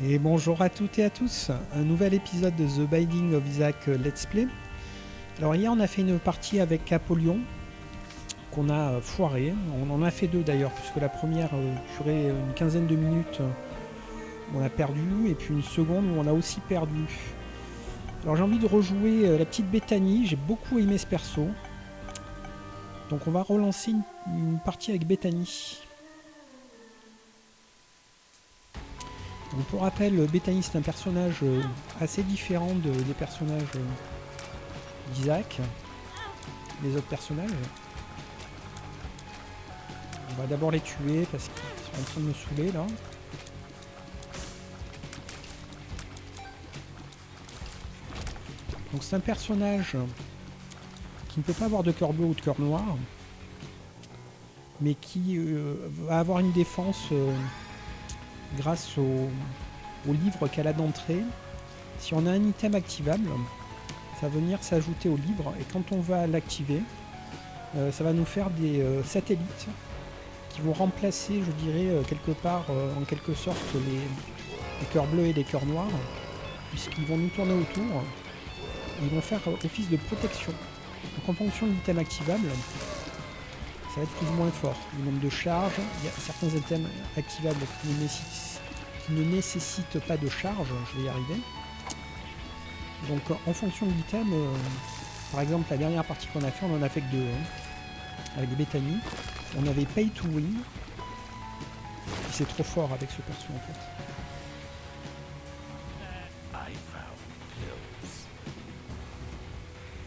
Et bonjour à toutes et à tous, un nouvel épisode de The Binding of Isaac Let's Play. Alors hier on a fait une partie avec Apollyon qu'on a foiré, on en a fait deux d'ailleurs puisque la première durait une quinzaine de minutes où on a perdu et puis une seconde où on a aussi perdu. Alors j'ai envie de rejouer la petite Bethany, j'ai beaucoup aimé ce perso. Donc on va relancer une partie avec Bethany. Donc pour rappel, Bethany c'est un personnage assez différent des personnages d'Isaac, les autres personnages. On va d'abord les tuer parce qu'ils sont en train de me saouler là. Donc c'est un personnage qui ne peut pas avoir de cœur bleu ou de cœur noir, mais qui va avoir une défense grâce au livre qu'elle a d'entrée. Si on a un item activable, ça va venir s'ajouter au livre et quand on va l'activer, ça va nous faire des satellites qui vont remplacer, je dirais, quelque part, en quelque sorte, les cœurs bleus et les cœurs noirs, puisqu'ils vont nous tourner autour et ils vont faire office de protection. Donc en fonction de l'item activable, ça va être plus ou moins fort. Le nombre de charges, il y a certains items activables qui ne nécessitent pas de charge, je vais y arriver. Donc en fonction de l'item, par exemple la dernière partie qu'on a fait, on en a fait que deux, avec Bethany. On avait Pay to Win, et c'est trop fort avec ce perso en fait.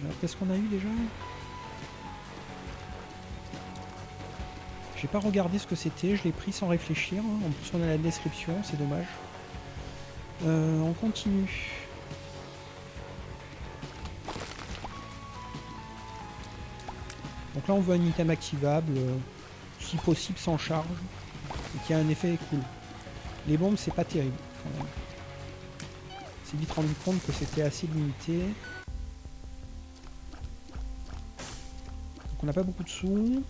Alors qu'est-ce qu'on a eu déjà ? J'ai pas regardé ce que c'était, je l'ai pris sans réfléchir. En plus on a la description, c'est dommage. On continue. Donc là on veut un item activable, si possible sans charge, et qui a un effet cool. Les bombes c'est pas terrible quand même. C'est vite rendu compte que c'était assez limité. Donc on n'a pas beaucoup de sous.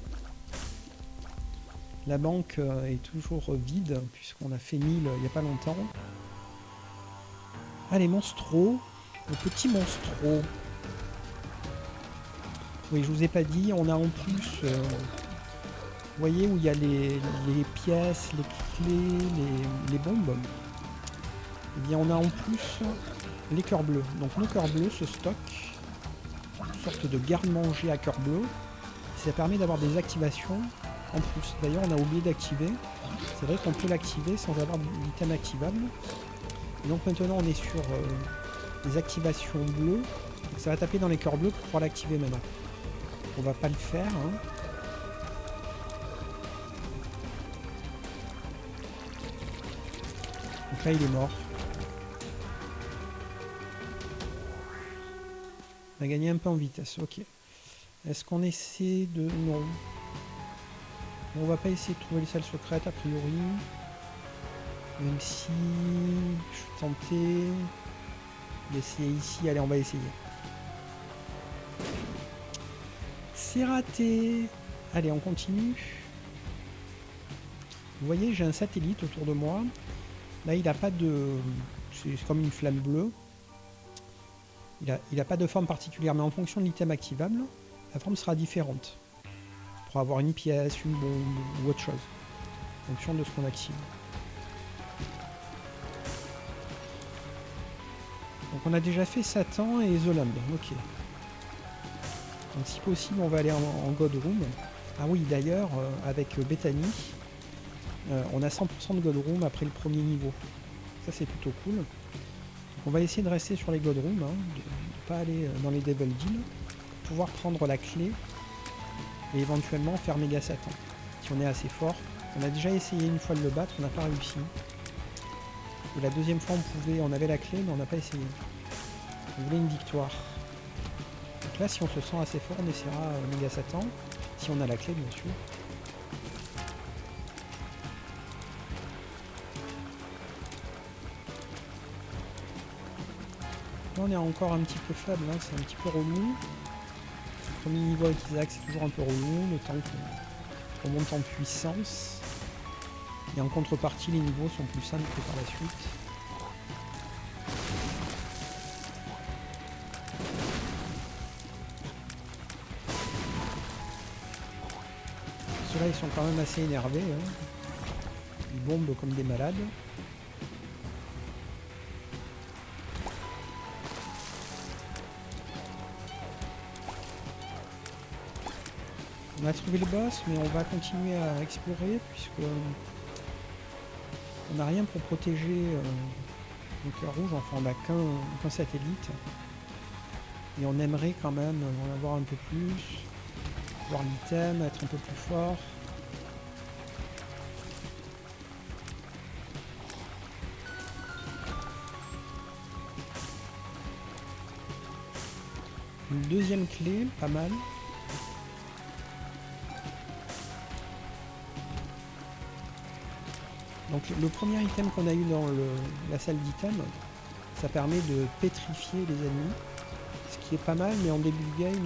La banque est toujours vide, puisqu'on a fait 1000 il n'y a pas longtemps. Allez, monstro. Le petit monstro. Oui, je vous ai pas dit, on a en plus... vous voyez où il y a les pièces, les clés, les bombes. Eh bien, on a en plus les cœurs bleus. Donc nos cœurs bleus se stockent. Une sorte de garde-manger à cœur bleu. Ça permet d'avoir des activations en plus. D'ailleurs, on a oublié d'activer. C'est vrai qu'on peut l'activer sans avoir d'item activable. Et donc maintenant, on est sur les activations bleues. Donc, ça va taper dans les cœurs bleus pour pouvoir l'activer maintenant. On va pas le faire. Hein. Donc là, il est mort. On a gagné un peu en vitesse. Ok. Est-ce qu'on essaie de... Non. On va pas essayer de trouver les salles secrètes a priori. Même si je suis tenté d'essayer ici. Allez, on va essayer. C'est raté. Allez, on continue. Vous voyez, j'ai un satellite autour de moi. Là, il n'a pas de... C'est comme une flamme bleue. Il n'a pas de forme particulière, mais en fonction de l'item activable, la forme sera différente. Pour avoir une pièce, une bombe ou autre chose. En fonction de ce qu'on active. Donc on a déjà fait Satan et The Lamb. Ok. Donc si possible, on va aller en God Room. Ah oui, d'ailleurs, avec Bethany, on a 100% de God Room après le premier niveau. Ça, c'est plutôt cool. Donc on va essayer de rester sur les God Room, hein, de ne pas aller dans les Devil Deal, pour pouvoir prendre la clé et éventuellement faire Méga Satan, si on est assez fort. On a déjà essayé une fois de le battre, on n'a pas réussi. Et la deuxième fois, on avait la clé, mais on n'a pas essayé. On voulait une victoire. Donc là, si on se sent assez fort, on essaiera Méga Satan, si on a la clé, bien sûr. Là, on est encore un petit peu faible, hein, c'est un petit peu relou. Le premier niveau avec Isaac, c'est toujours un peu relou, le temps qu'on monte en puissance. Et en contrepartie, les niveaux sont plus simples que par la suite. Ceux-là, ils sont quand même assez énervés. Hein. Ils bombent comme des malades. On a trouvé le boss, mais on va continuer à explorer puisque on n'a rien pour protéger le cœur rouge. Enfin, on n'a qu'un satellite. Et on aimerait quand même en avoir un peu plus, voir l'item, être un peu plus fort. Une deuxième clé, pas mal. Donc le premier item qu'on a eu dans la salle d'item, ça permet de pétrifier les ennemis, ce qui est pas mal, mais en début de game,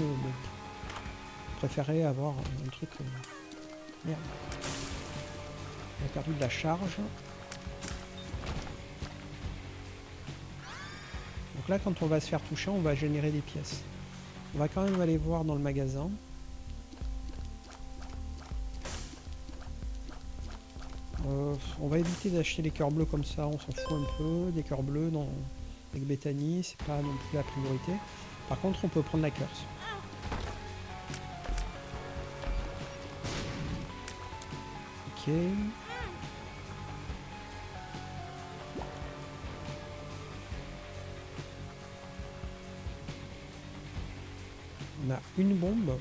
je préférais avoir un truc... Merde. On a perdu de la charge. Donc là, quand on va se faire toucher, on va générer des pièces. On va quand même aller voir dans le magasin. On va éviter d'acheter les cœurs bleus comme ça, on s'en fout un peu. Des cœurs bleus avec Bethany, c'est pas non plus la priorité. Par contre, on peut prendre la curse. Ok. On a une bombe.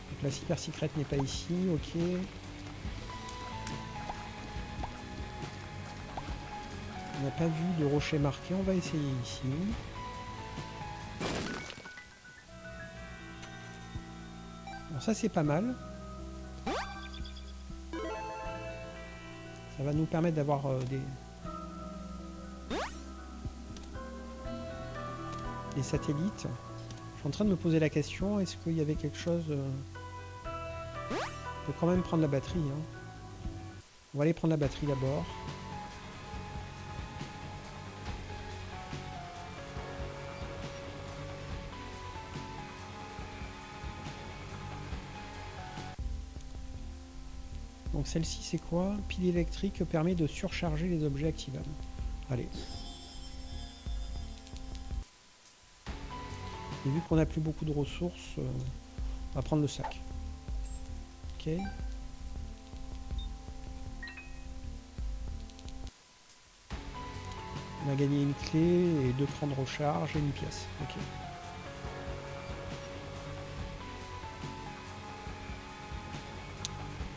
Donc la super secrète n'est pas ici, ok. On n'a pas vu de rocher marqué, on va essayer ici. Bon, ça c'est pas mal. Ça va nous permettre d'avoir des satellites. Je suis en train de me poser la question, est-ce qu'il y avait quelque chose... On peut quand même prendre la batterie. Hein. On va aller prendre la batterie d'abord. Donc celle-ci c'est quoi? Pile électrique permet de surcharger les objets activables. Allez. Et vu qu'on n'a plus beaucoup de ressources, on va prendre le sac. Ok. On a gagné une clé et 2 crans de recharge et une pièce. Ok.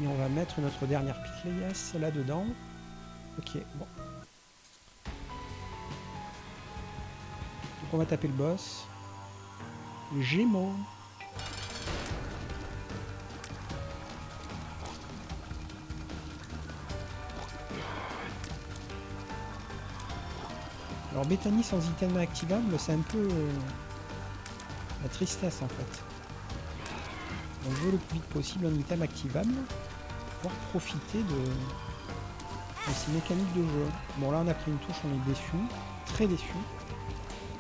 Et on va mettre notre dernière pièce là-dedans. Ok, bon. Donc on va taper le boss. Les Gémeaux. Alors Bethany sans item activable, c'est un peu la tristesse en fait. On veut le plus vite possible un item activable pour profiter de ces mécaniques de jeu. Bon là on a pris une touche, on est déçu, très déçu,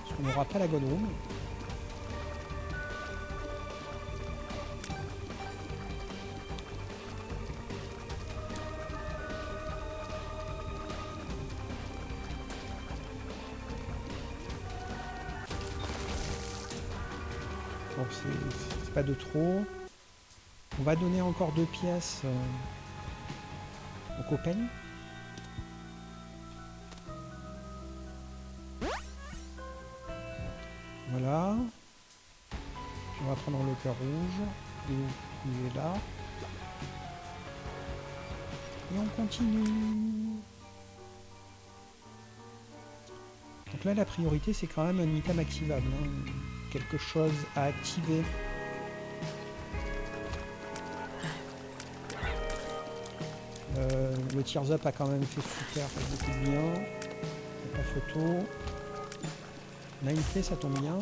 parce qu'on n'aura pas la God Room. Donc c'est pas de trop. On va donner encore 2 pièces au copain. Voilà. Puis on va prendre le cœur rouge. Il est là. Et on continue. Donc là la priorité c'est quand même un item activable. Hein. Quelque chose à activer. Le Tears Up a quand même fait super beaucoup de bien. La photo. On a une clé, ça tombe bien.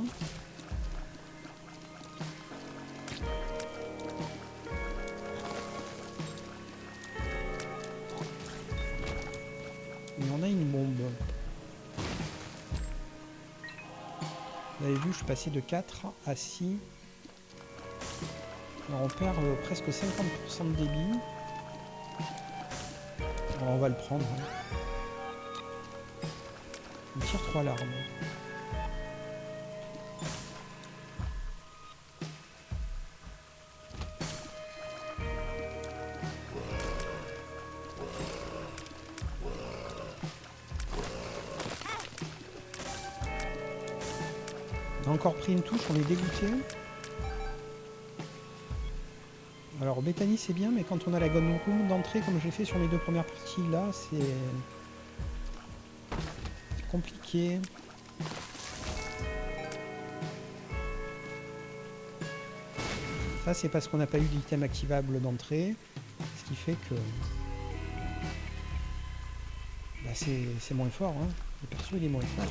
Et on a une bombe. avez vu, je suis passé de 4 à 6. Alors on perd presque 50% de débit. Alors on va le prendre. On tire 3 larmes. On a encore pris une touche, on est dégoûté. Alors Bethany c'est bien, mais quand on a la gun room d'entrée comme j'ai fait sur les 2 premières parties, là c'est compliqué. Ça c'est parce qu'on n'a pas eu d'item activable d'entrée, ce qui fait que bah, c'est moins fort, hein. Le perso il est moins fort.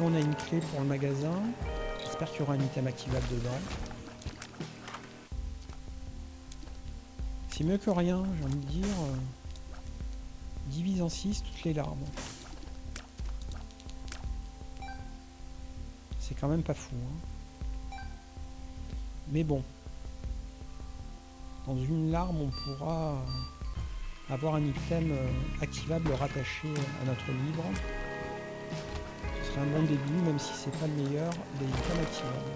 On a une clé pour le magasin. J'espère qu'il y aura un item activable dedans. C'est mieux que rien, j'ai envie de dire. Divise en 6 toutes les larmes. C'est quand même pas fou. Hein. Mais bon. Dans une larme, on pourra avoir un item activable rattaché à notre livre. Un bon début, même si c'est pas le meilleur des items activables.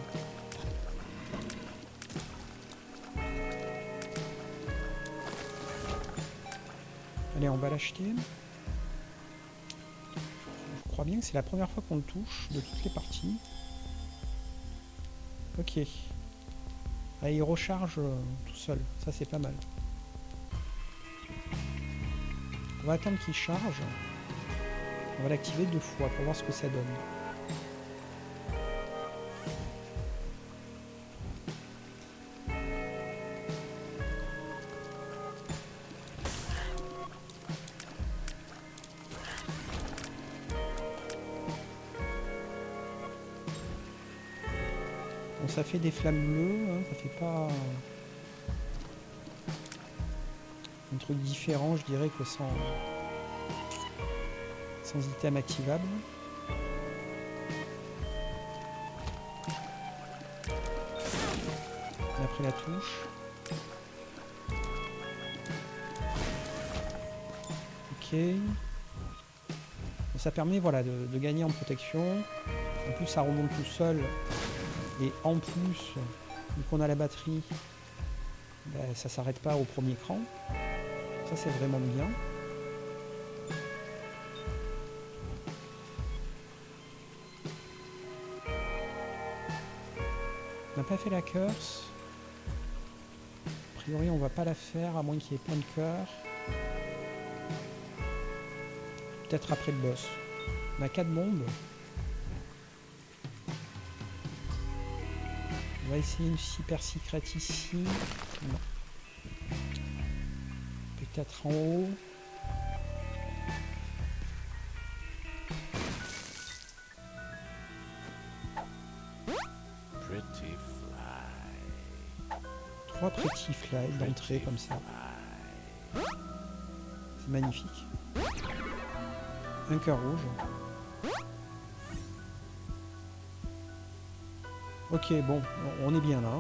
Allez, on va l'acheter. Je crois bien que c'est la première fois qu'on le touche de toutes les parties. Ok. Allez, il recharge tout seul. Ça, c'est pas mal. On va attendre qu'il charge. On va l'activer 2 fois pour voir ce que ça donne. Bon, ça fait des flammes bleues, hein, ça fait pas un truc différent, je dirais, que sans item activable. On a pris la touche. Ok. Ça permet voilà, de gagner en protection. En plus ça remonte tout seul. Et en plus, vu qu'on a la batterie, ben, ça s'arrête pas au premier cran. Ça c'est vraiment bien. On n'a pas fait la curse. A priori, on va pas la faire, à moins qu'il y ait plein de cœurs. Peut-être après le boss. On a 4 bombes. On va essayer une super secret ici. Non. Peut-être en haut. Pretty fly d'entrée comme ça. C'est magnifique. Un cœur rouge. Ok, bon, on est bien là.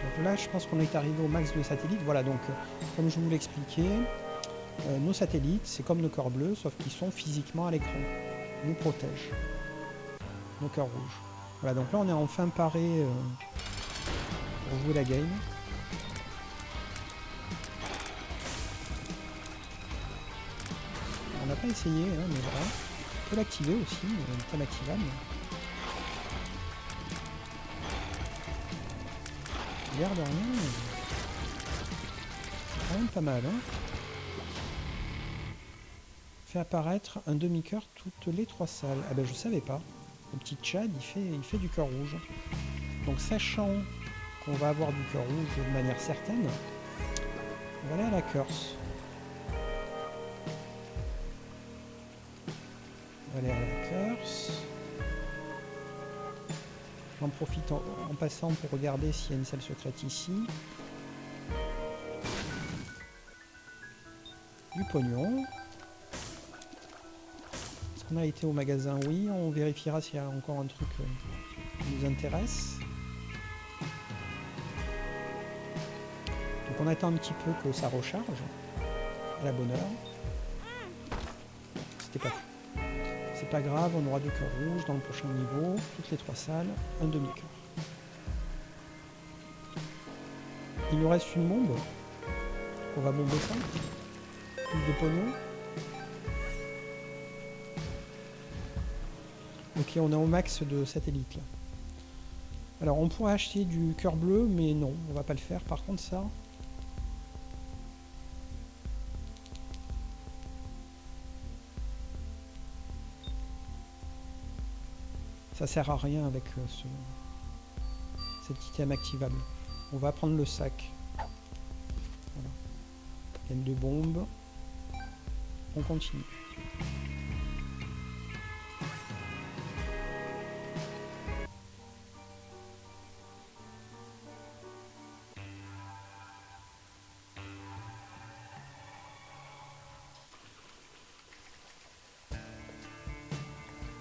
Donc là, je pense qu'on est arrivé au max de satellites. Voilà, donc, comme je vous l'expliquais, nos satellites, c'est comme nos cœurs bleus, sauf qu'ils sont physiquement à l'écran. Ils nous protègent. Nos cœurs rouges. Voilà, donc là on est enfin paré pour jouer la game. On n'a pas essayé, hein, mais voilà. On peut l'activer aussi, l'item activable. L'air de rien, c'est quand même pas mal. Hein. Fait apparaître un demi-cœur toutes les 3 salles. Ah ben je savais pas. Le petit Tchad, il fait du cœur rouge. Donc sachant qu'on va avoir du cœur rouge de manière certaine, on va aller à la curse. On va aller à la curse. J'en profite en passant pour regarder s'il y a une salle secrète ici. Du pognon. Est-ce qu'on a été au magasin? Oui, on vérifiera s'il y a encore un truc qui nous intéresse. Donc on attend un petit peu que ça recharge. À la bonne heure. C'était pas fou. C'est pas grave, on aura du cœur rouge dans le prochain niveau. Toutes les 3 salles, un demi-cœur. Il nous reste une bombe. On va bomber ça. Plus de pognon. Ok, on est au max de satellite là. Alors on pourrait acheter du cœur bleu, mais non, on va pas le faire. Par contre ça... ça sert à rien avec cet item activable. On va prendre le sac. Voilà. Gaine de bombe. On continue.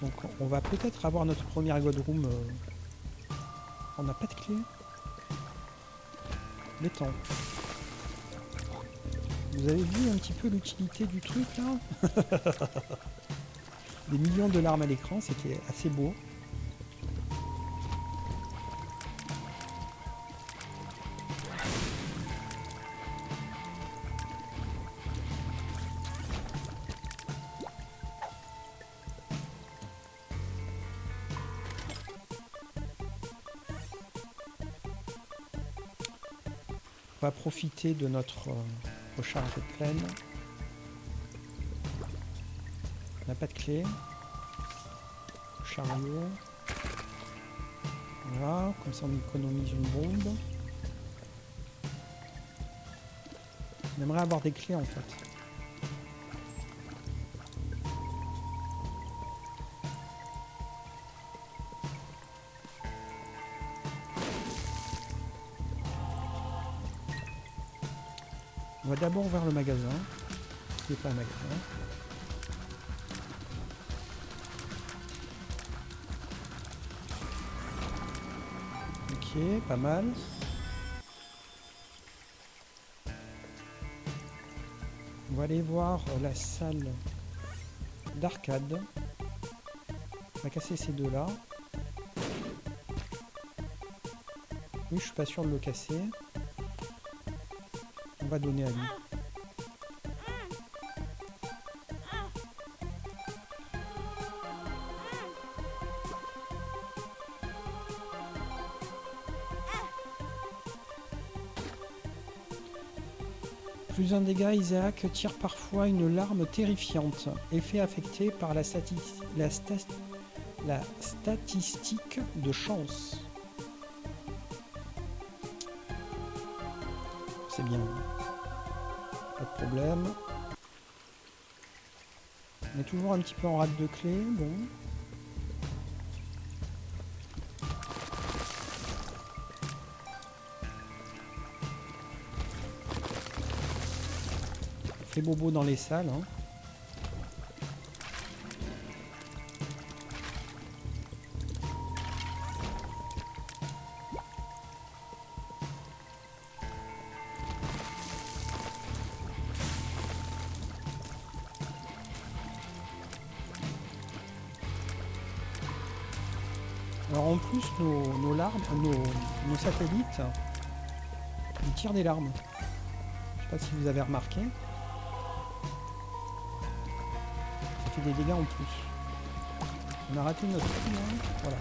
Donc on va peut-être avoir notre première God Room. On n'a pas de clé. Le temps. Vous avez vu un petit peu l'utilité du truc là? Des millions de larmes à l'écran, c'était assez beau. On va profiter de notre recharge pleine. On n'a pas de clé. Chariot. Voilà, comme ça on économise une bombe. On aimerait avoir des clés en fait. On va d'abord vers le magasin. Ce n'est pas un magasin. Ok, pas mal. On va aller voir la salle d'arcade. On va casser ces deux-là. Oui, je suis pas sûr de le casser. On va donner à lui. Plus un dégât, Isaac tire parfois une larme terrifiante. Effet affecté par la statistique de chance. C'est bien. Pas de problème. On est toujours un petit peu en rate de clés. Bon. On fait bobo dans les salles. Hein. Alors en plus, nos larmes, nos satellites, ils tirent des larmes. Je sais pas si vous avez remarqué. Ça fait des dégâts en plus. On a raté notre coup, hein. Voilà.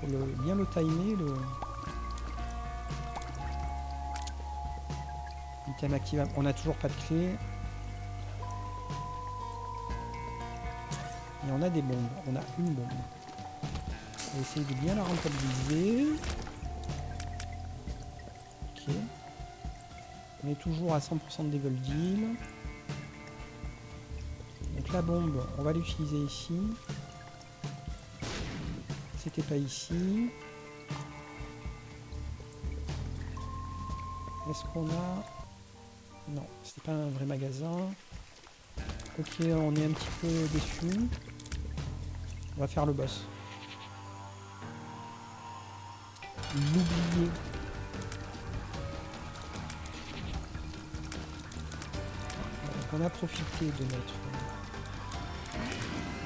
Faut bien le timer, le item activable. On n'a toujours pas de clé. Et on a des bombes. On a une bombe. On va essayer de bien la rentabiliser. Ok. On est toujours à 100% de level deal. Donc la bombe, on va l'utiliser ici. C'était pas ici. Est-ce qu'on a... Non, c'était pas un vrai magasin. Ok, on est un petit peu déçu. On va faire le boss. L'oublier. Donc on a profité de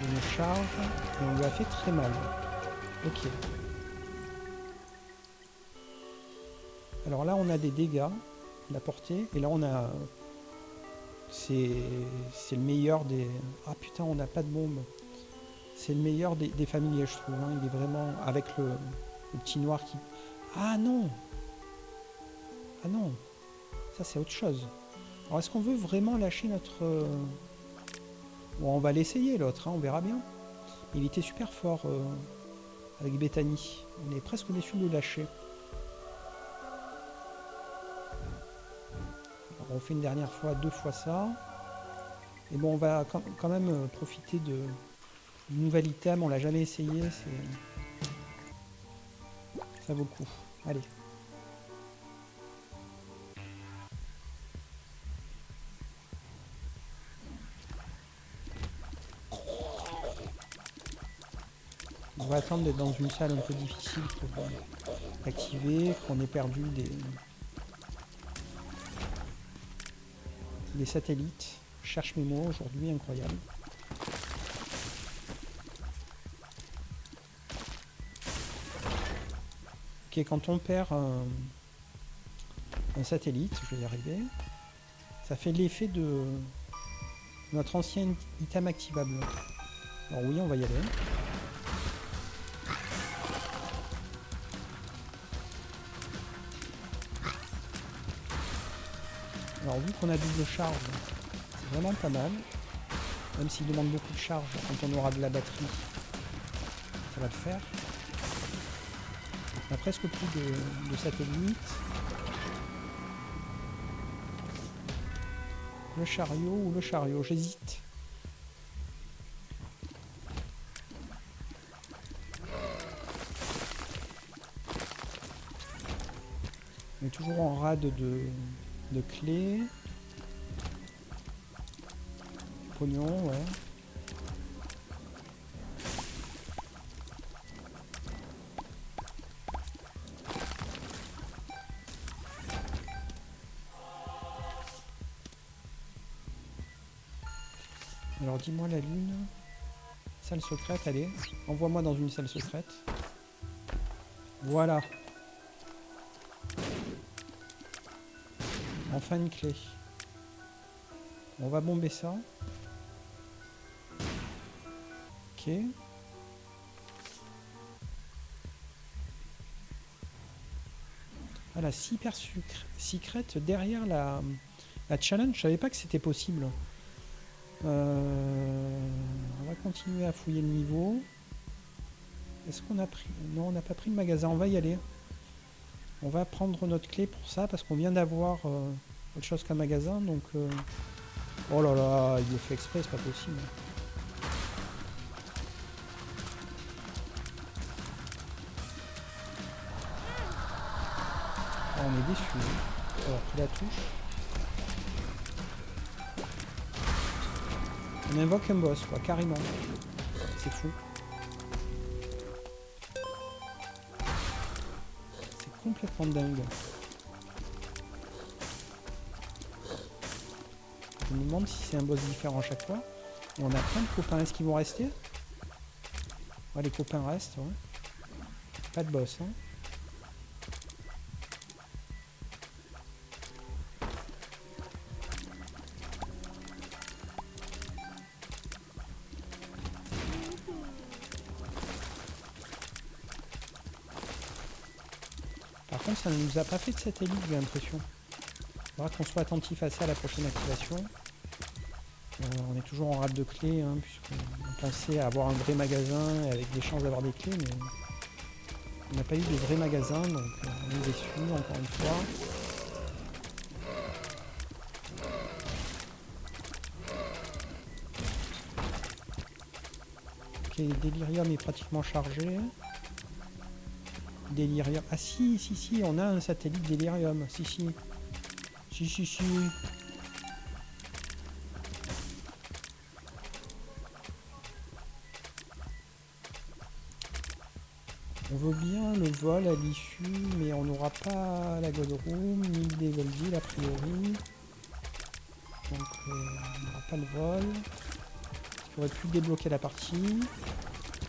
nos charges et on lui a fait très mal. Ok. Alors là on a des dégâts, la portée, et là on a... C'est le meilleur des... Ah putain, on n'a pas de bombe. C'est le meilleur des familiers, je trouve. Hein. Il est vraiment... Avec le petit noir qui... Ah non! Ah non! Ça, c'est autre chose. Alors, est-ce qu'on veut vraiment lâcher notre... Bon, on va l'essayer, l'autre. Hein, on verra bien. Il était super fort avec Bethany. On est presque déçu de le lâcher. Alors, on fait une dernière fois, 2 fois ça. Et bon, on va quand même profiter du nouvel item. On l'a jamais essayé. Ça vaut le coup. Allez. On va attendre d'être dans une salle un peu difficile pour activer, qu'on ait perdu des satellites. Je cherche mes mots aujourd'hui, incroyable. Ok, quand on perd un satellite, je vais y arriver, ça fait l'effet de notre ancien item activable. Alors oui, on va y aller. Alors vu qu'on a double charge, c'est vraiment pas mal. Même s'il demande beaucoup de charge, quand on aura de la batterie, ça va le faire. On a presque plus de satellites. Le chariot ou le chariot, j'hésite. On est toujours en rade de clés. Pognon, ouais. Alors dis-moi la lune. Salle secrète, allez. Envoie-moi dans une salle secrète. Voilà. Enfin une clé. On va bomber ça. Ok. Ah, la super secrète derrière la challenge. Je savais pas que c'était possible. On va continuer à fouiller le niveau. Est-ce qu'on a pris... Non, on n'a pas pris le magasin. On va y aller. On va prendre notre clé pour ça parce qu'on vient d'avoir autre chose qu'un magasin. Donc, oh là là, il le fait exprès, c'est pas possible. Ah, on est déçu. Alors, pris la touche. On invoque un boss, quoi, carrément. C'est fou. C'est complètement dingue. Je me demande si c'est un boss différent à chaque fois. Et on a plein de copains. Est-ce qu'ils vont rester? Ouais, les copains restent, ouais. Pas de boss, hein. Par contre, ça ne nous a pas fait de satellite, j'ai l'impression. Il faudra qu'on soit attentif à ça à la prochaine activation. On est toujours en rate de clés, hein, puisqu'on pensait avoir un vrai magasin avec des chances d'avoir des clés, mais on n'a pas eu de vrai magasin, donc on est déçu encore une fois. Ok, Delirium est pratiquement chargé. Delirium. Ah si, si, si, on a un satellite Delirium. Si, si. Si, si, si. On veut bien le vol à l'issue, mais on n'aura pas la God Room, ni le Devil Deal a priori. Donc on n'aura pas le vol. On aurait pu débloquer la partie.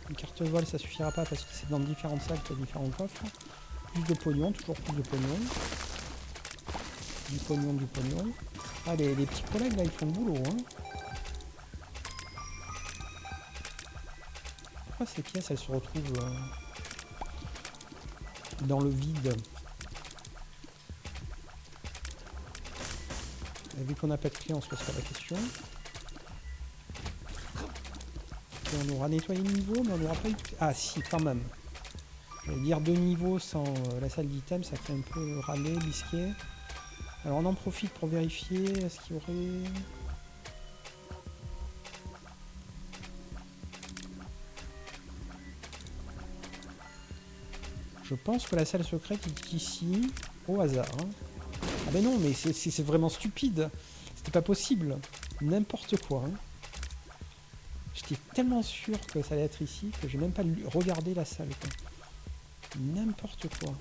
Une carte vol ça suffira pas parce que c'est dans différentes salles qu'il y a différents coffres. Plus de pognon, toujours plus de pognon. Du pognon, du pognon. Ah les petits collègues là ils font le boulot hein. Pourquoi ces pièces elles se retrouvent dans le vide? Et vu qu'on n'a pas de clé on se pose pas la question. Et on aura nettoyé le niveau mais on n'aura pas eu... Ah si quand même. J'allais dire 2 niveaux sans la salle d'item, ça fait un peu râler, bisquer. Alors on en profite pour vérifier, est-ce qu'il y aurait... Je pense que la salle secrète est ici, au hasard. Hein. Ah ben non, mais c'est vraiment stupide. C'était pas possible. N'importe quoi. Hein. J'étais tellement sûr que ça allait être ici que j'ai même pas regardé la salle. N'importe quoi.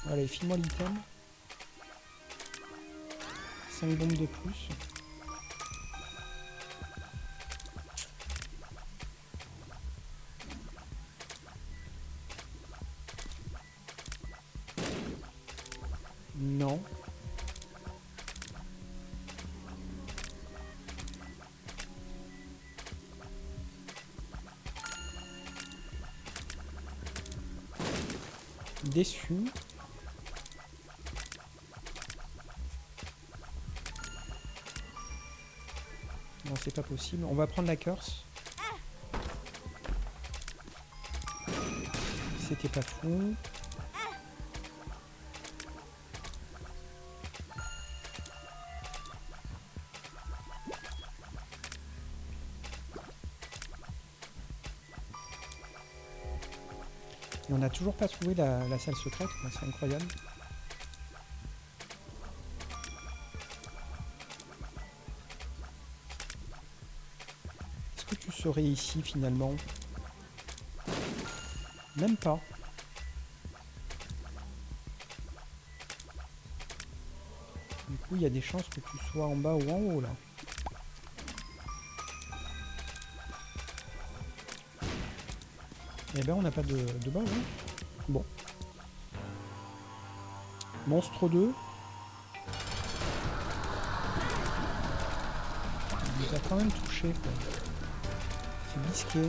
Allez, file-moi l'item. 5 bombes de plus. Non. Déçu. Non, c'est pas possible. On va prendre la curse. C'était pas fou. Et on n'a toujours pas trouvé la salle secrète, c'est incroyable. Est-ce que tu serais ici finalement? Même pas. Du coup, il y a des chances que tu sois en bas ou en haut là. Eh ben, on n'a pas de bas, hein. Bon. Monstre 2. Il nous a quand même touché, quoi. C'est bisqué.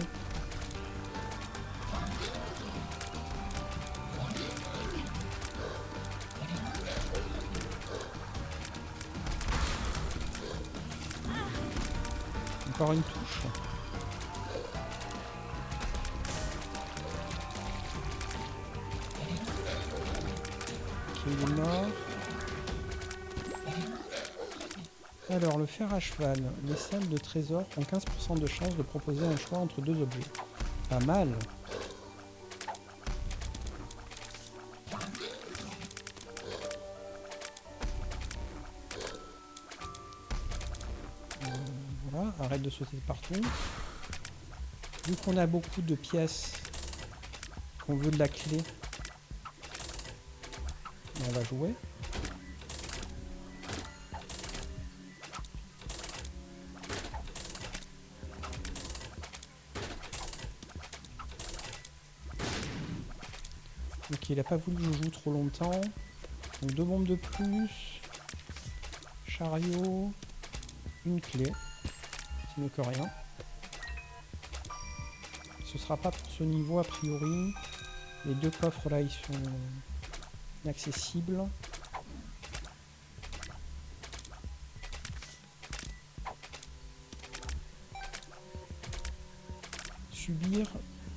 Encore une touche. Ok, il est mort. Alors, le fer à cheval. Les salles de trésor ont 15% de chance de proposer un choix entre 2 objets. Pas mal. Voilà, arrête de sauter partout. Vu qu'on a beaucoup de pièces, qu'on veut de la clé, on va jouer. Ok, il n'a pas voulu que je joue trop longtemps. Donc 2 bombes de plus. Chariot. Une clé. C'est mieux que rien. Ce sera pas pour ce niveau a priori. Les 2 coffres là ils sont inaccessibles. subir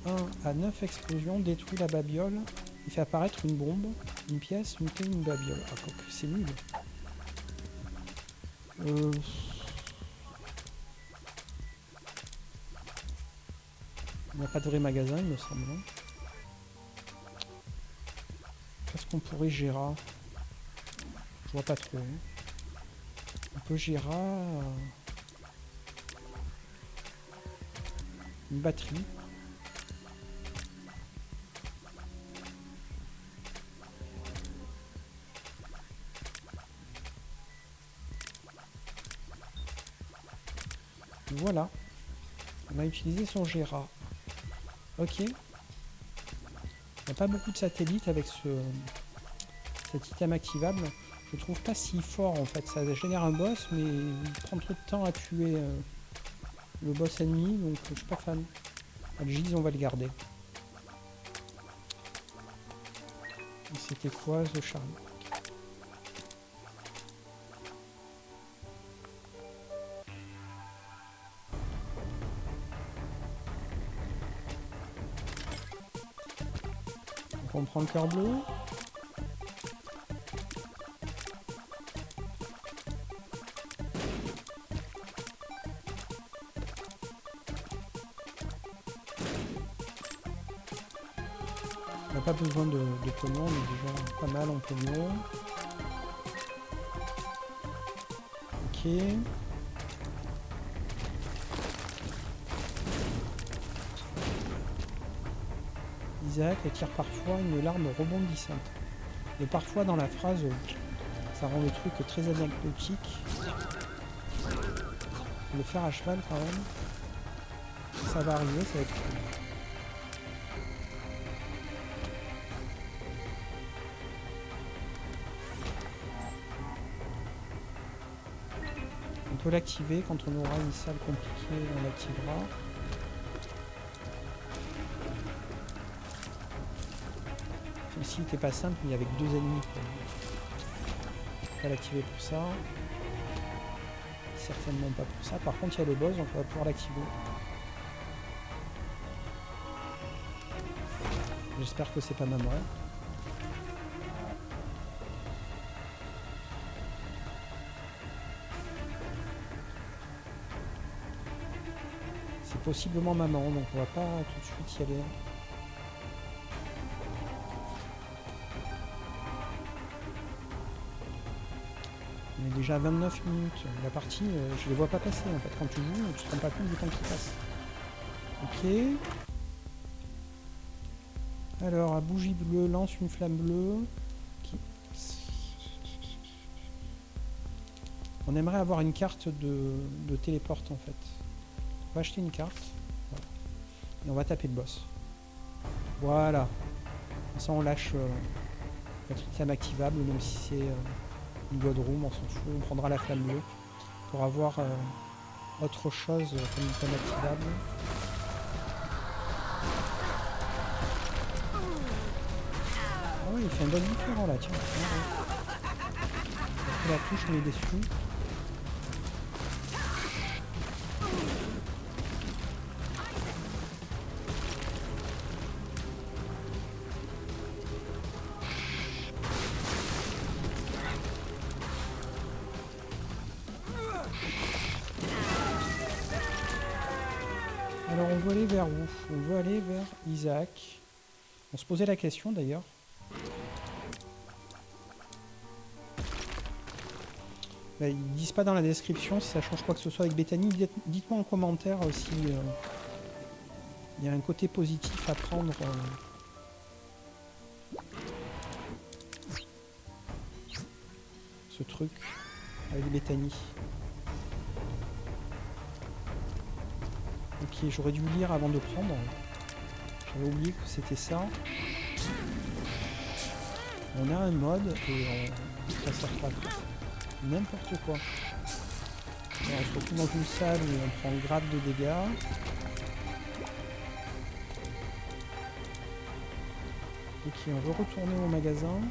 1 à 9 explosions, détruit la babiole et fait apparaître une bombe, une pièce, une clé, une babiole. Ah, c'est nul. Il n'y a pas de vrai magasin, il me semble. Qu'est-ce qu'on pourrait gérer? Je vois pas trop. On peut gérer une batterie. Voilà. On a utilisé son Gera. Ok. Il n'y a pas beaucoup de satellites avec cet item activable. Je trouve pas si fort en fait. Ça génère un boss, mais il prend trop de temps à tuer le boss ennemi, donc je suis pas fan. Algis, on va le garder. C'était quoi ce charme? Donc on prend le cœur bleu. On n'a pas besoin de pognon, on est déjà pas mal en pognon. Ok. Isaac attire parfois une larme rebondissante. Et parfois dans la phrase, ça rend le truc très anecdotique. Le faire à cheval quand même. Ça va arriver, ça va être cool. On peut l'activer quand on aura une salle compliquée, on l'activera. Ici, n'était pas simple, mais avec 2 ennemis. On va l'activer pour ça. Certainement pas pour ça. Par contre, il y a le boss, donc on va pouvoir l'activer. J'espère que c'est pas ma mort. C'est possiblement maman, donc on va pas tout de suite y aller. On est déjà à 29 minutes. La partie, je les vois pas passer en fait. Quand tu joues, tu te rends pas compte du temps qui passe. Ok. Alors, à bougie bleue, lance une flamme bleue. On aimerait avoir une carte de téléporte en fait. On va acheter une carte. Voilà. Et on va taper le boss. Voilà. Comme ça on lâche notre item activable, même si c'est une God Room, on s'en fout. On prendra la flamme bleue pour avoir autre chose comme item activable. Ah oui, il fait un bon différent là, tiens. Après la touche, on est déçu. Alors on veut aller vers où? On veut aller vers Isaac. On se posait la question d'ailleurs. Bah, ils disent pas dans la description si ça change quoi que ce soit avec Bethany. Dites-moi en commentaire si il y a un côté positif à prendre. Ce truc avec Bethany. Ok, j'aurais dû lire avant de prendre. J'avais oublié que c'était ça. On a un mode et ça sert pas. N'importe quoi. Alors, on se retrouve dans une salle où on prend grave de dégâts. Ok, on veut retourner au magasin.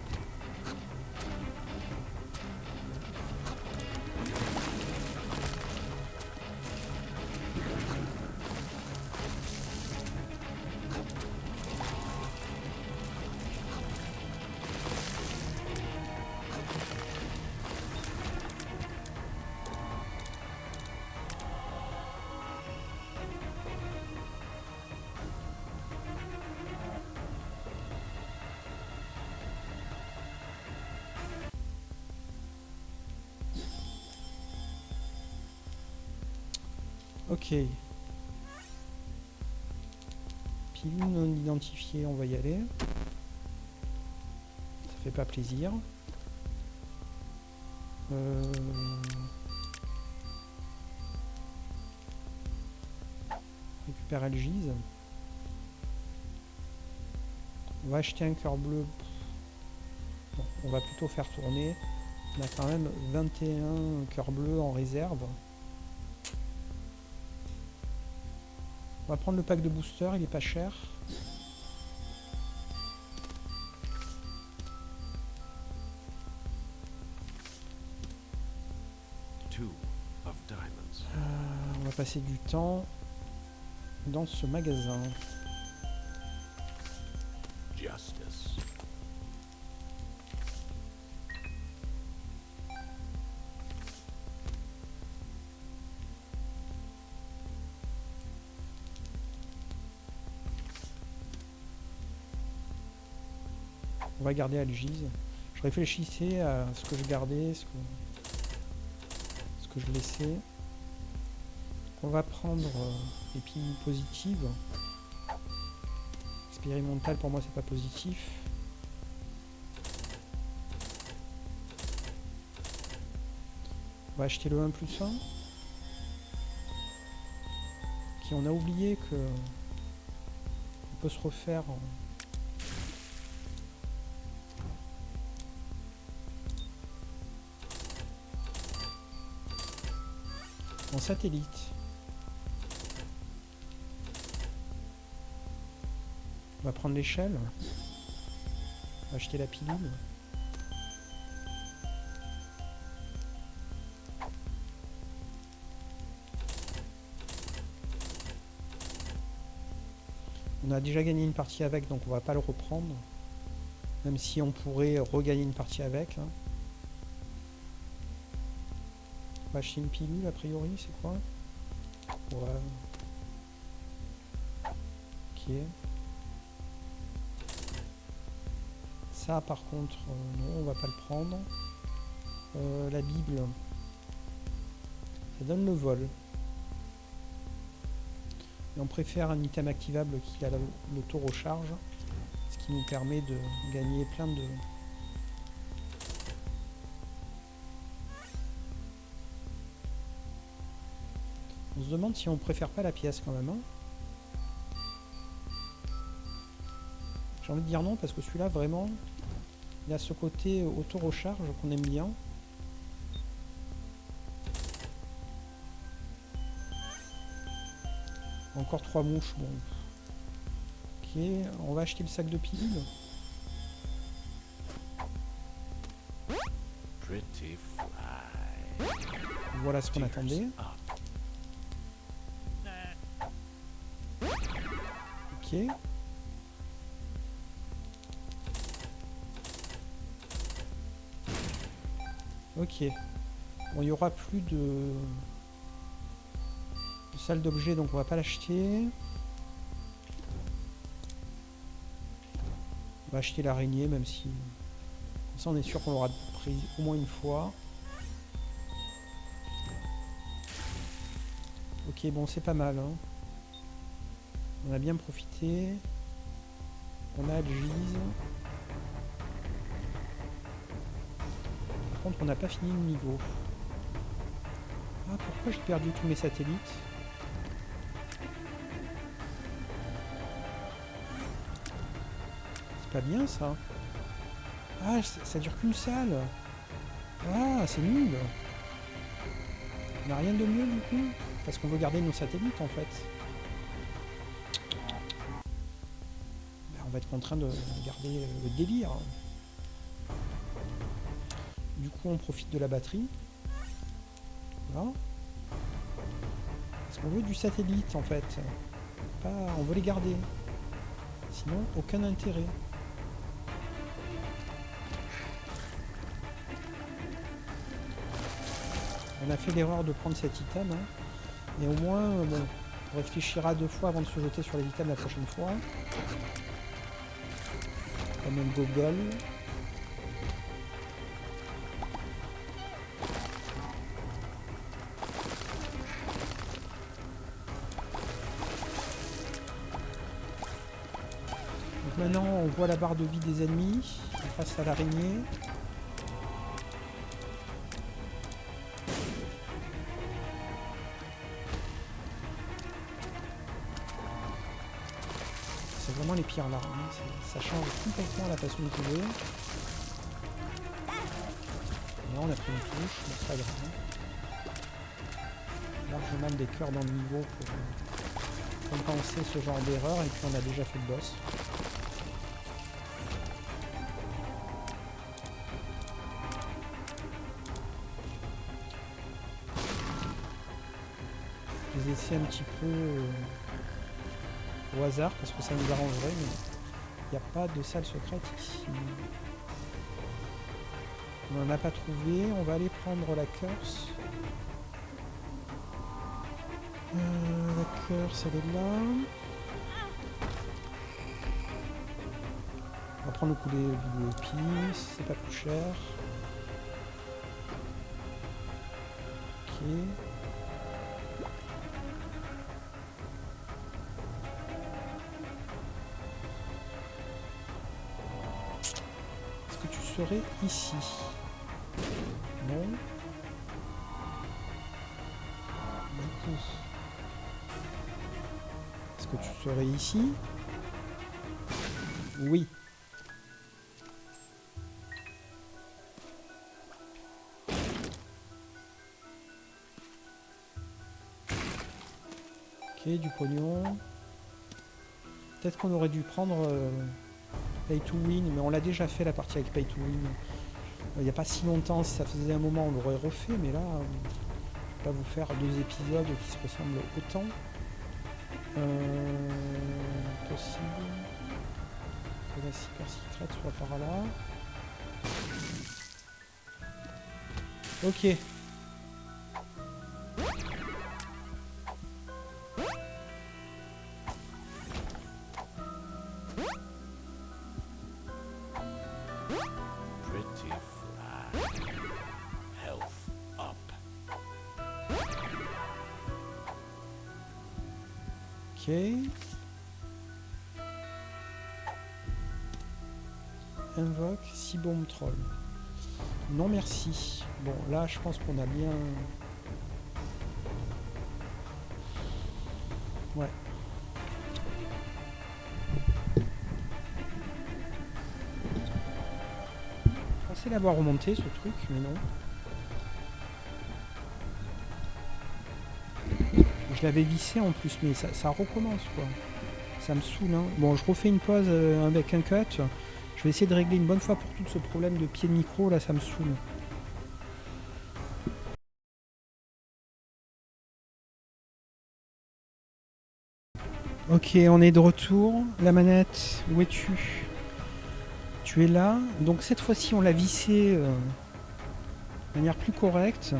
Ok. Pilule non identifiée, on va y aller. Ça fait pas plaisir. Récupérer le gise. On va acheter un cœur bleu. Bon, on va plutôt faire tourner. On a quand même 21 cœurs bleus en réserve. On va prendre le pack de booster, il est pas cher. On va passer du temps dans ce magasin. Justice. On va garder Algise. Je réfléchissais à ce que je gardais, ce que je laissais. On va prendre les piles positives. Expérimental, pour moi, c'est pas positif. On va acheter le 1+1. Qui on a oublié que on peut se refaire en satellite. On va prendre l'échelle. On va acheter la pilule. On a déjà gagné une partie avec, donc on va pas le reprendre. Même si on pourrait regagner une partie avec. Hein. On va acheter une pilule a priori, c'est quoi? Ouais. Ok. Ça par contre, non, on va pas le prendre. La Bible. Ça donne le vol. Et on préfère un item activable qui a le taux recharge. Ce qui nous permet de gagner plein de... On se demande si on préfère pas la pièce quand même. Hein. J'ai envie de dire non parce que celui-là vraiment, il a ce côté auto-recharge qu'on aime bien. Encore 3 mouches, bon. Ok, on va acheter le sac de pilules. Voilà ce qu'on attendait. Ok. Ok. Bon, il n'y aura plus de salle d'objets, donc on va pas l'acheter. On va acheter l'araignée, même si... Comme ça, on est sûr qu'on l'aura pris au moins une fois. Ok, bon, c'est pas mal. Hein. On a bien profité. On a Algise. Par contre, on n'a pas fini le niveau. Ah, pourquoi j'ai perdu tous mes satellites? C'est pas bien, ça. Ah, ça dure qu'une salle. Ah, c'est nul. On n'a rien de mieux, du coup. Parce qu'on veut garder nos satellites, en fait. On va être contraint de garder le délire. Du coup, on profite de la batterie. Voilà. Parce qu'on veut du satellite, en fait. Pas, on veut les garder. Sinon, aucun intérêt. On a fait l'erreur de prendre cet item. Hein. Et au moins, bon, on réfléchira 2 fois avant de se jeter sur les items la prochaine fois. Comme un gogol. Donc maintenant on voit la barre de vie des ennemis face à l'araignée. C'est vraiment les pires là, hein. Ça change complètement la façon de jouer. Là on a pris une touche, mais c'est pas grave. Largement des cœurs dans le niveau pour compenser ce genre d'erreur, et puis on a déjà fait le boss. Je les essaie un petit peu au hasard parce que ça nous arrangerait, mais il n'y a pas de salle secrète ici. On n'en a pas trouvé, on va aller prendre la curse. La curse elle est là. On va prendre le poulet de pisse, c'est pas plus cher. Ok. Est-ce que tu serais ici? Non. Du coup, est-ce que tu serais ici? Oui. Ok, du pognon. Peut-être qu'on aurait dû prendre Pay to Win, mais on l'a déjà fait la partie avec Pay to Win. Il n'y a pas si longtemps, si ça faisait un moment, on l'aurait refait, mais là, je vais pas vous faire 2 épisodes qui se ressemblent autant. Possible que la Super Secret soit par là. Ok. Pretty flat. Health up. Ok. Invoque 6 bombes troll. Non merci. Bon là je pense qu'on a bien... Ouais. Je pensais l'avoir remonté ce truc, mais non. Je l'avais vissé en plus, mais ça recommence quoi. Ça me saoule, hein. Bon, je refais une pause avec un cut. Je vais essayer de régler une bonne fois pour tout ce problème de pied de micro, là ça me saoule. Ok, on est de retour. La manette, où es-tu? Tu es là. Donc cette fois-ci on l'a vissé de manière plus correcte.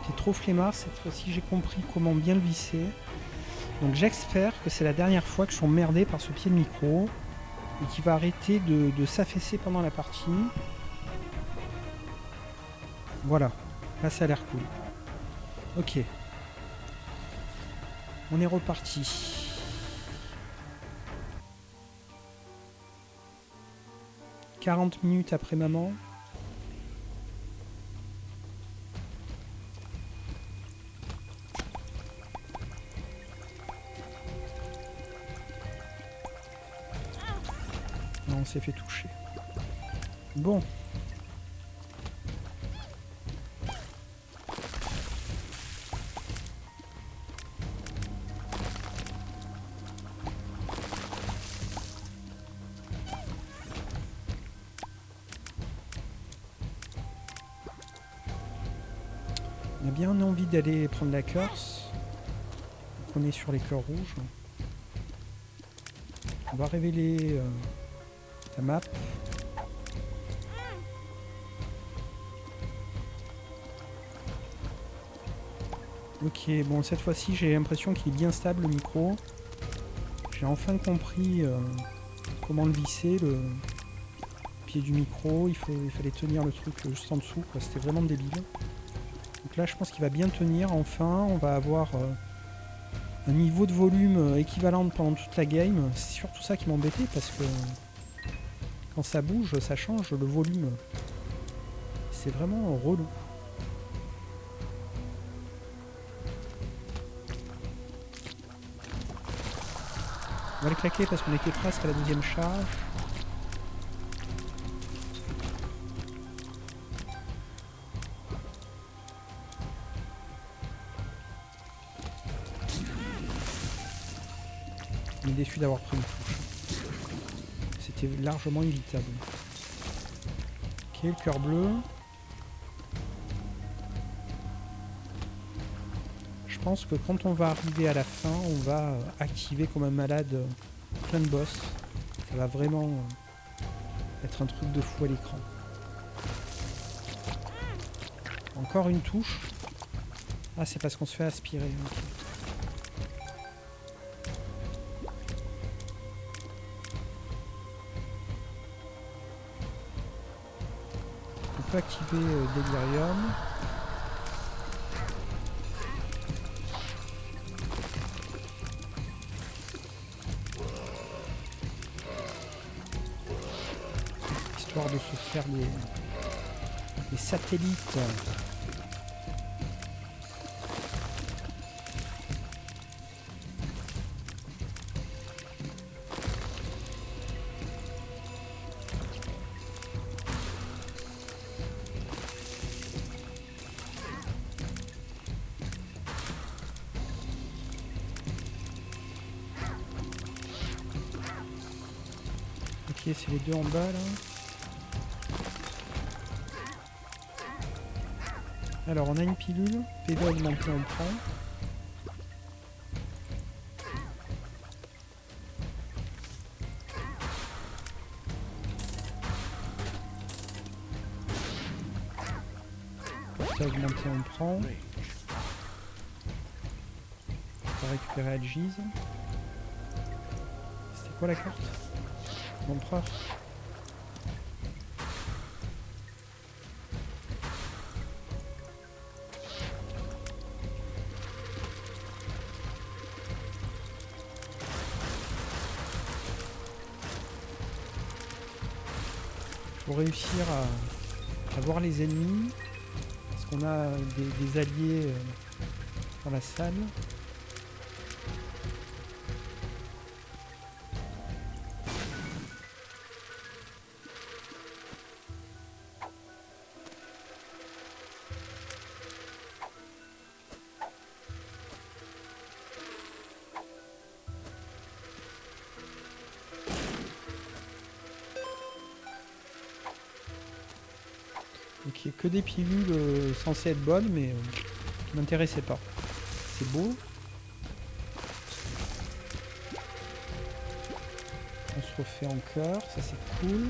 C'est trop flemmard, cette fois-ci j'ai compris comment bien le visser. Donc j'espère que c'est la dernière fois que je suis emmerdé par ce pied de micro et qu'il va arrêter de s'affaisser pendant la partie. Voilà, là ça a l'air cool. Ok. On est reparti. « 40 minutes après maman. » Non, on s'est fait toucher. Bon. On a bien envie d'aller prendre la curse. Donc on est sur les cœurs rouges. On va révéler la map. Ok, bon cette fois-ci j'ai l'impression qu'il est bien stable le micro. J'ai enfin compris comment le visser, le pied du micro. Il fallait tenir le truc juste en dessous, quoi. C'était vraiment débile. Donc là je pense qu'il va bien tenir enfin. On va avoir un niveau de volume équivalent pendant toute la game. C'est surtout ça qui m'embêtait parce que quand ça bouge, ça change le volume. C'est vraiment relou. On va le claquer parce qu'on était presque à la deuxième charge. On est déçu d'avoir pris une touche. C'était largement évitable. Ok, le cœur bleu. Je pense que quand on va arriver à la fin, on va activer comme un malade plein de boss. Ça va vraiment être un truc de fou à l'écran. Encore une touche. Ah, c'est parce qu'on se fait aspirer. Okay. On peut activer Delirium. Histoire de se faire les satellites. Ok, c'est les deux en bas là. Alors on a une pilule, PV augmenté on prend. Portée augmentée on prend. On va récupérer Algiz. C'était quoi la carte? L'empereur. Pour réussir à voir les ennemis, parce qu'on a des alliés dans la salle. Ok, que des pilules censées être bonnes, mais qui m'intéressaient pas. C'est beau. On se refait en cœur, ça c'est cool.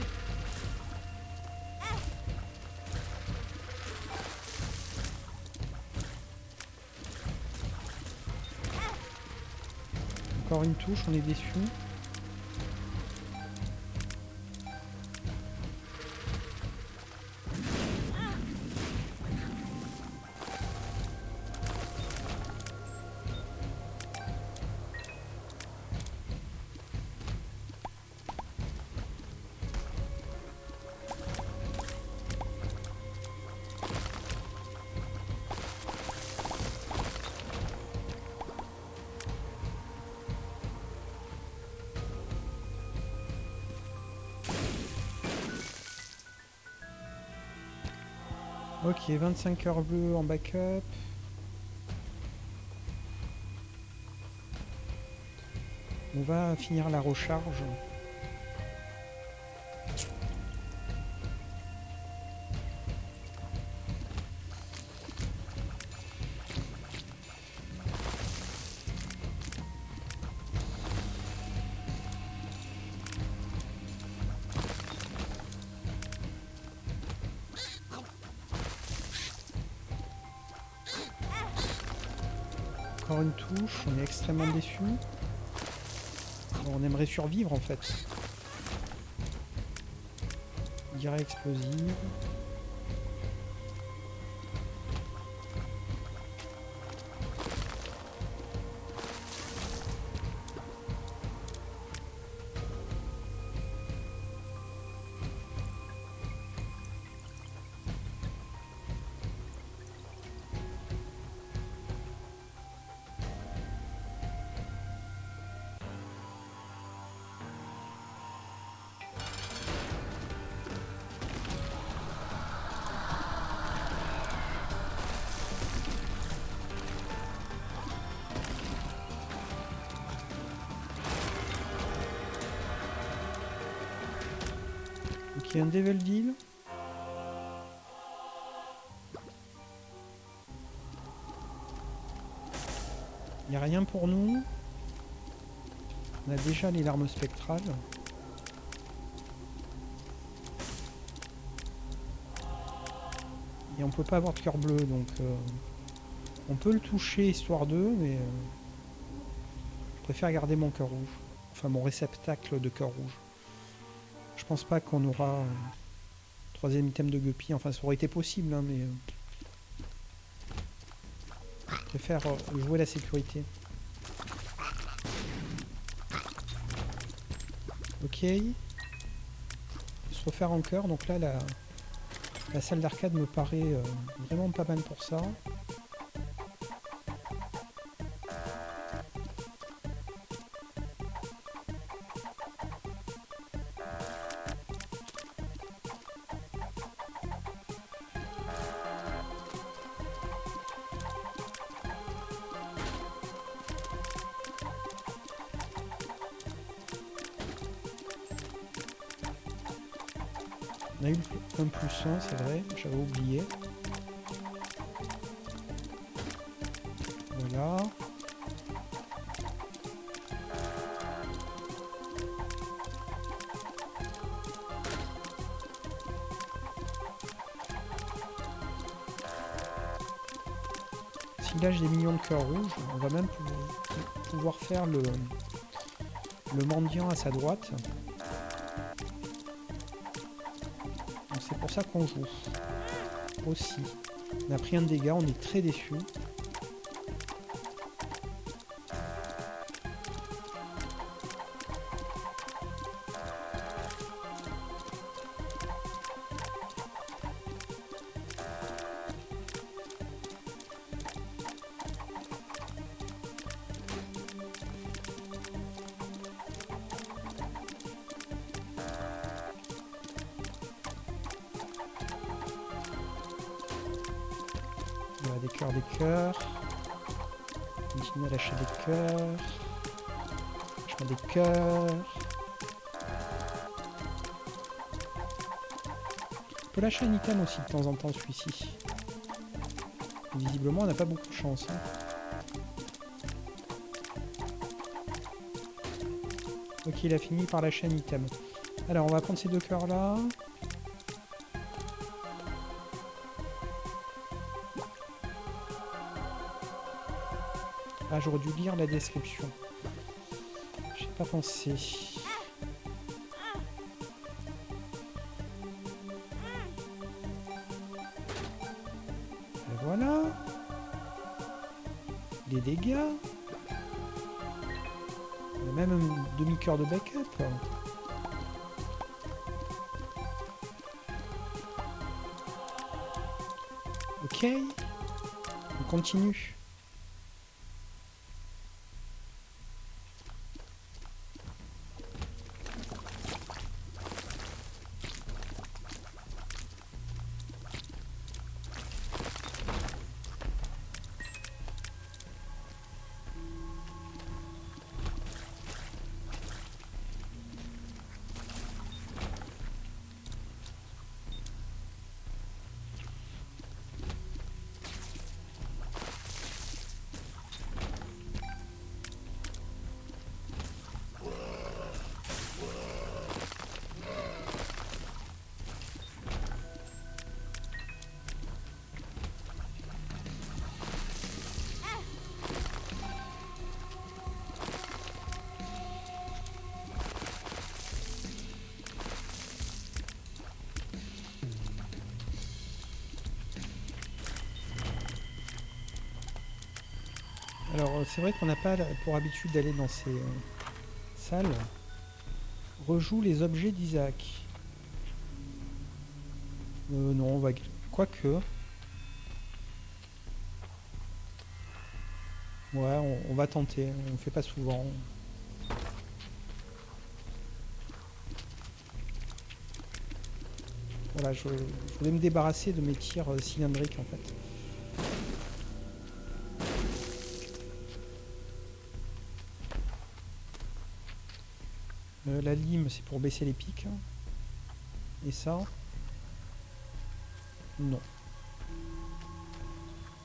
Encore une touche, on est déçu. Ok, 25 heures bleues en backup. On va finir la recharge. Encore une touche, on est extrêmement déçu. On aimerait survivre en fait. Guerre explosive. Il y a un Devil Deal. Il n'y a rien pour nous. On a déjà les larmes spectrales. Et on peut pas avoir de cœur bleu, donc on peut le toucher histoire d'eux, mais je préfère garder mon cœur rouge. Enfin mon réceptacle de cœur rouge. Je pense pas qu'on aura troisième item de Guppy. Enfin ça aurait été possible, hein, mais je préfère jouer la sécurité. Ok. Se refaire en cœur, donc là la salle d'arcade me paraît vraiment pas mal pour ça. On a eu un plus 1, c'est vrai, j'avais oublié. Voilà. S'il lâche des millions de cœurs rouges, on va même pouvoir faire le mendiant à sa droite. C'est pour ça qu'on joue aussi. On a pris un dégât, on est très déçus. Voilà, des cœurs, des cœurs. Continue à lâcher des cœurs. Lâche des cœurs. On peut lâcher un item aussi de temps en temps, celui-ci. Visiblement, on n'a pas beaucoup de chance. Hein. Ok, il a fini par lâcher un item. Alors, on va prendre ces deux cœurs là. Ah, j'aurais dû lire la description. J'ai pas pensé. Et voilà. Les dégâts. On a même un demi-cœur de backup. Ok. On continue. Alors c'est vrai qu'on n'a pas pour habitude d'aller dans ces salles. Rejoue les objets d'Isaac. Non, on va... Quoique... Ouais, on va tenter. On ne fait pas souvent. Voilà, je voulais me débarrasser de mes tirs cylindriques en fait. La lime, c'est pour baisser les pics. Et ça? Non.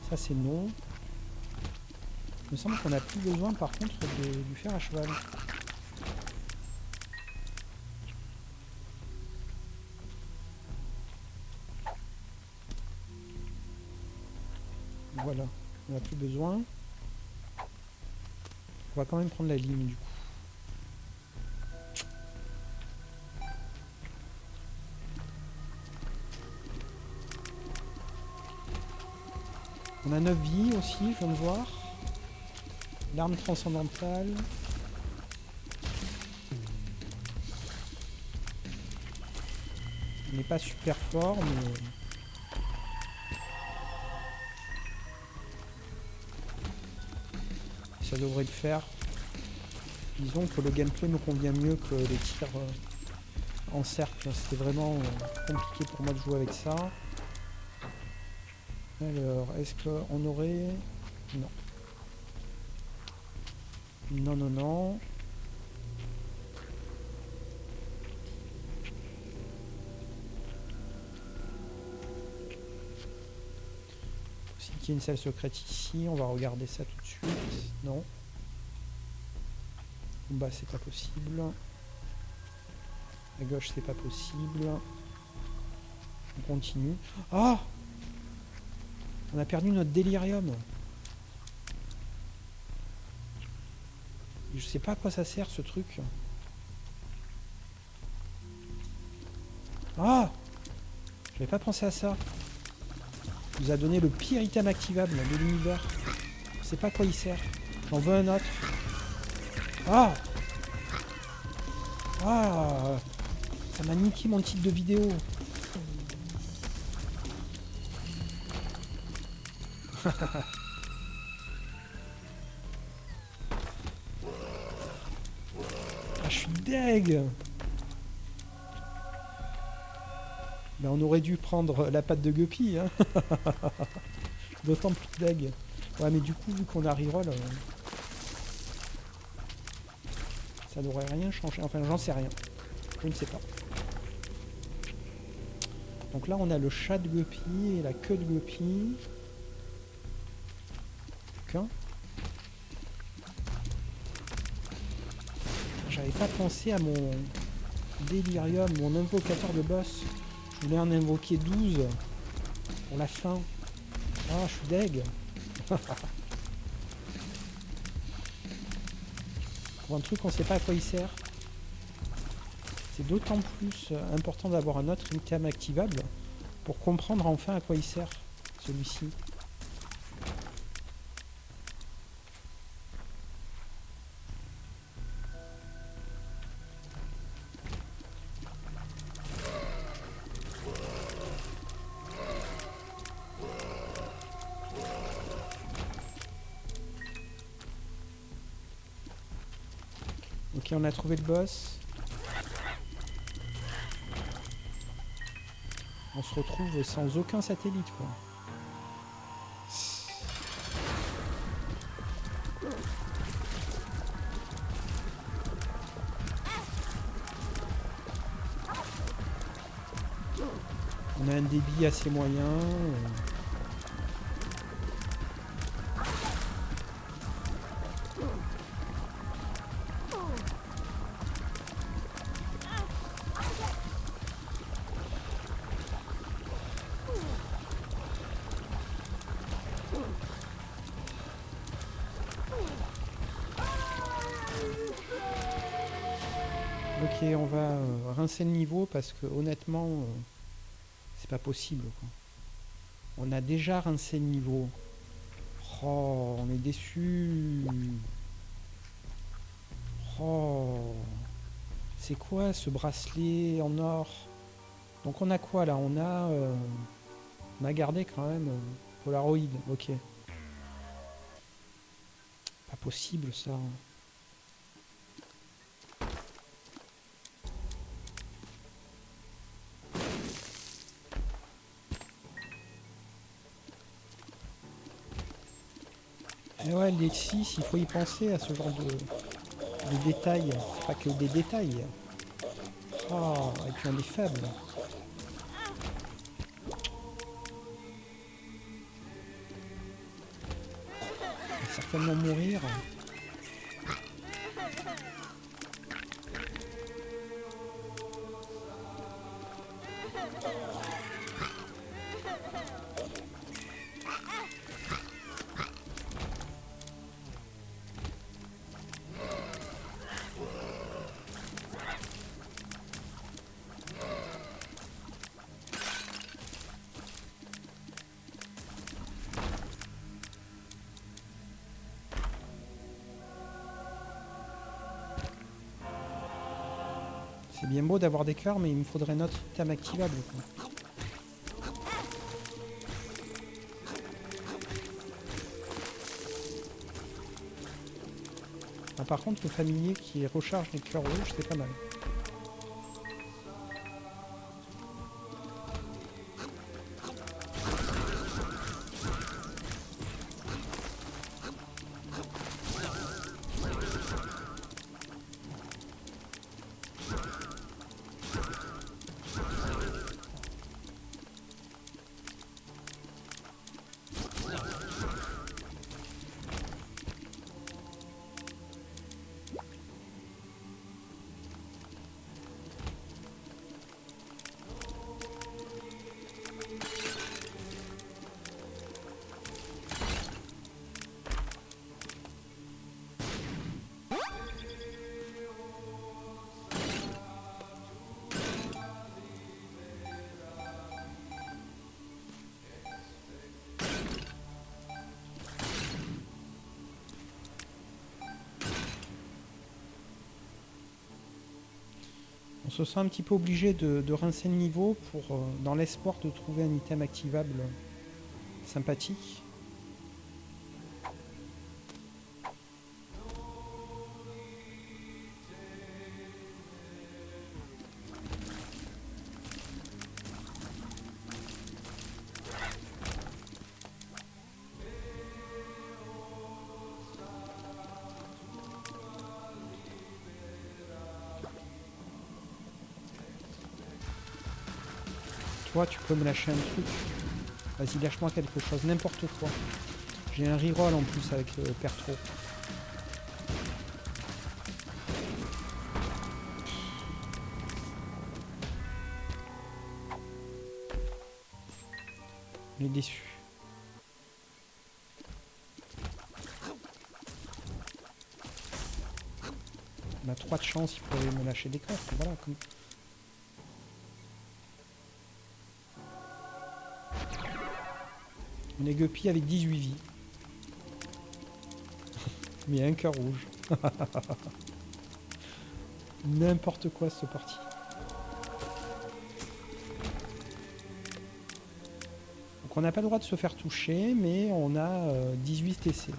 Ça c'est non. Il me semble qu'on n'a plus besoin par contre du fer à cheval. Voilà, on n'a plus besoin. On va quand même prendre la ligne du coup. On a 9 vies aussi, je viens de voir. L'arme transcendantale. On n'est pas super fort, mais... ça devrait le faire. Disons que le gameplay me convient mieux que les tirs en cercle. C'était vraiment compliqué pour moi de jouer avec ça. Alors, est-ce qu'on aurait... Non. Non, non, non. Aussi qu'il y ait une salle secrète ici. On va regarder ça tout de suite. Non. En bas, c'est pas possible. À gauche, c'est pas possible. On continue. Ah! On a perdu notre délirium. Je sais pas à quoi ça sert ce truc. Ah! J'avais pas pensé à ça. Il nous a donné le pire item activable de l'univers. Je sais pas à quoi il sert. J'en veux un autre. Ah! Ah! Ça m'a niqué mon titre de vidéo. Ah, je suis deg. Ben, on aurait dû prendre la patte de Guppy, hein. D'autant plus deg. Ouais, mais du coup, vu qu'on a reroll, ça n'aurait rien changé. Enfin, j'en sais rien. Je ne sais pas. Donc là, on a le chat de Guppy et la queue de Guppy. Qu'un. J'avais pas pensé à mon délirium, mon invocateur de boss. Je voulais en invoquer 12 pour la fin. Ah, je suis deg. Pour un truc, on sait pas à quoi il sert. C'est d'autant plus important d'avoir un autre item activable pour comprendre enfin à quoi il sert, celui-ci. Ok, on a trouvé le boss. On se retrouve sans aucun satellite, quoi. On a un débit assez moyen. Ok, on va rincer le niveau parce que honnêtement, c'est pas possible, quoi. On a déjà rincé le niveau. Oh, on est déçu. Oh, c'est quoi ce bracelet en or? Donc on a quoi là? On a gardé quand même Polaroid. Ok. Pas possible ça. Et ouais, les 6, il faut y penser à ce genre de détails. C'est pas que des détails. Oh, et puis on est faible. certainement mourir. C'est bien beau d'avoir des cœurs, mais il me faudrait un autre item activable, quoi. Ah, par contre, le familier qui recharge les cœurs rouges, c'est pas mal. On se sent un petit peu obligé de rincer le niveau pour, dans l'espoir de trouver un item activable sympathique. Toi, tu peux me lâcher un truc. Vas-y, lâche-moi quelque chose, n'importe quoi. J'ai un reroll en plus avec Pertro. Il est déçu. On a 3 de chance, il pourrait me lâcher des coffres. Voilà, comme... On est guppy avec 18 vies. Mais il y a un cœur rouge. N'importe quoi ce parti. Donc on n'a pas le droit de se faire toucher, mais on a 18 TC.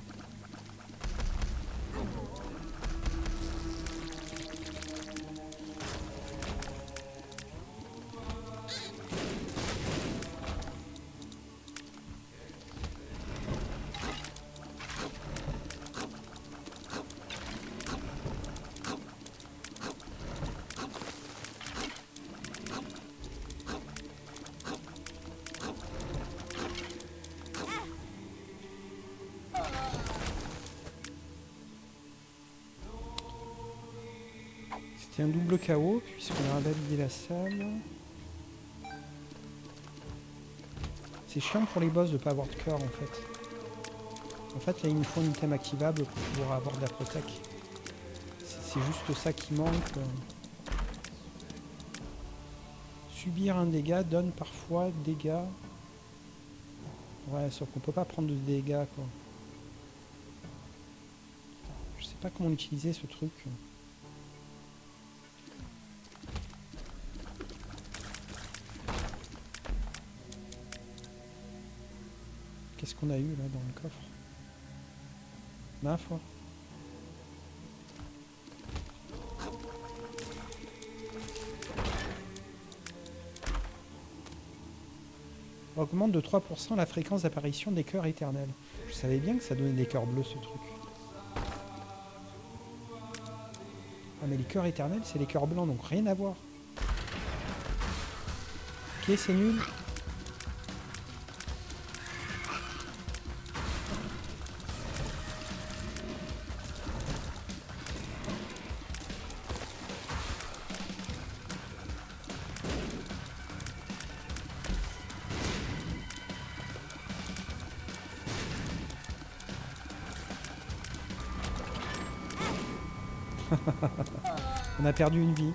C'était un double KO puisqu'on a validé la salle. C'est chiant pour les boss de pas avoir de cœur en fait. En fait là il nous faut un item activable pour pouvoir avoir de la protec. C'est juste ça qui manque. Subir un dégât donne parfois dégâts. Ouais, sauf qu'on peut pas prendre de dégâts quoi. Je sais pas comment utiliser ce truc. Qu'est-ce qu'on a eu là dans le coffre? Ma foi. Augmente de 3% la fréquence d'apparition des cœurs éternels. Je savais bien que ça donnait des cœurs bleus ce truc. Ah mais les cœurs éternels c'est les cœurs blancs donc rien à voir. Ok c'est nul. On a perdu une vie.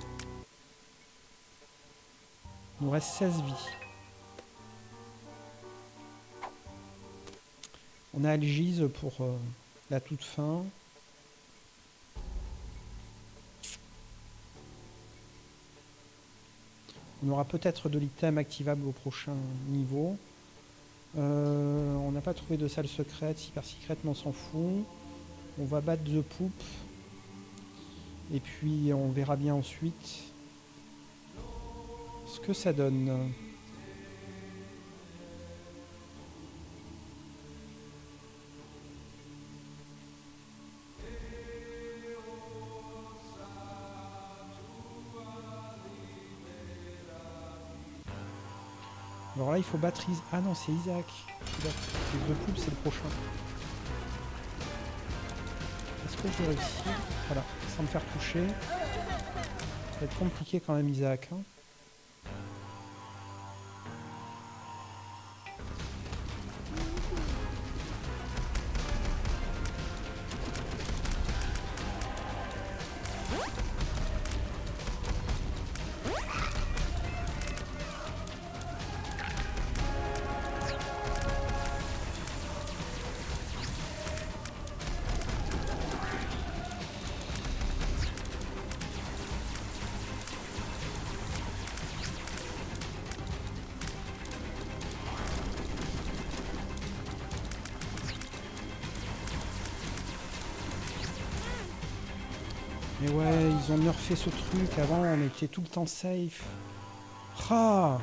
Il nous reste 16 vies. On a Algise pour la toute fin. On aura peut-être de l'item activable au prochain niveau. On n'a pas trouvé de salle secrète, hyper secrète, mais on s'en fout. On va battre The Poop. Et puis on verra bien ensuite ce que ça donne. Alors là, il faut battre Isaac. Ah non, c'est Isaac. C'est The Poop, c'est le prochain. Est-ce que je vais réussir? Voilà, sans me faire toucher. Ça va être compliqué quand même, Isaac. Hein. Mais ouais, ils ont nerfé ce truc. Avant, on était tout le temps safe. Ah!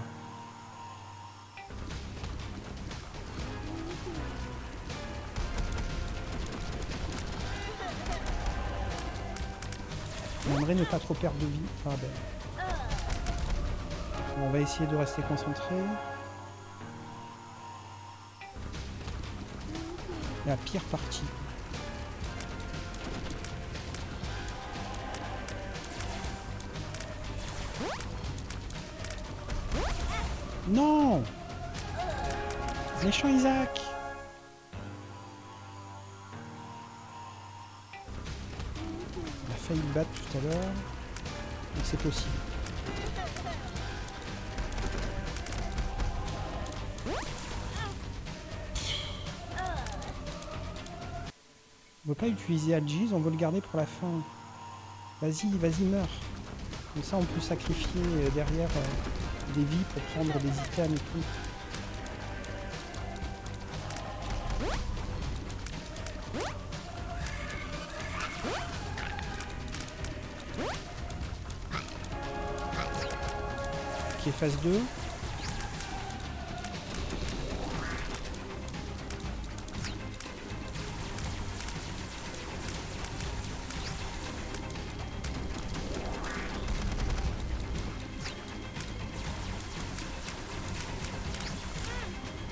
J'aimerais ne pas trop perdre de vie. Ah ben. Bon, on va essayer de rester concentré. La pire partie. Non! Méchant Isaac! On a failli le battre tout à l'heure. Donc c'est possible. On veut pas utiliser Algis, on veut le garder pour la fin. Vas-y, vas-y, meurs. Comme ça on peut sacrifier derrière des vies pour prendre des items et tout. Ok, phase 2.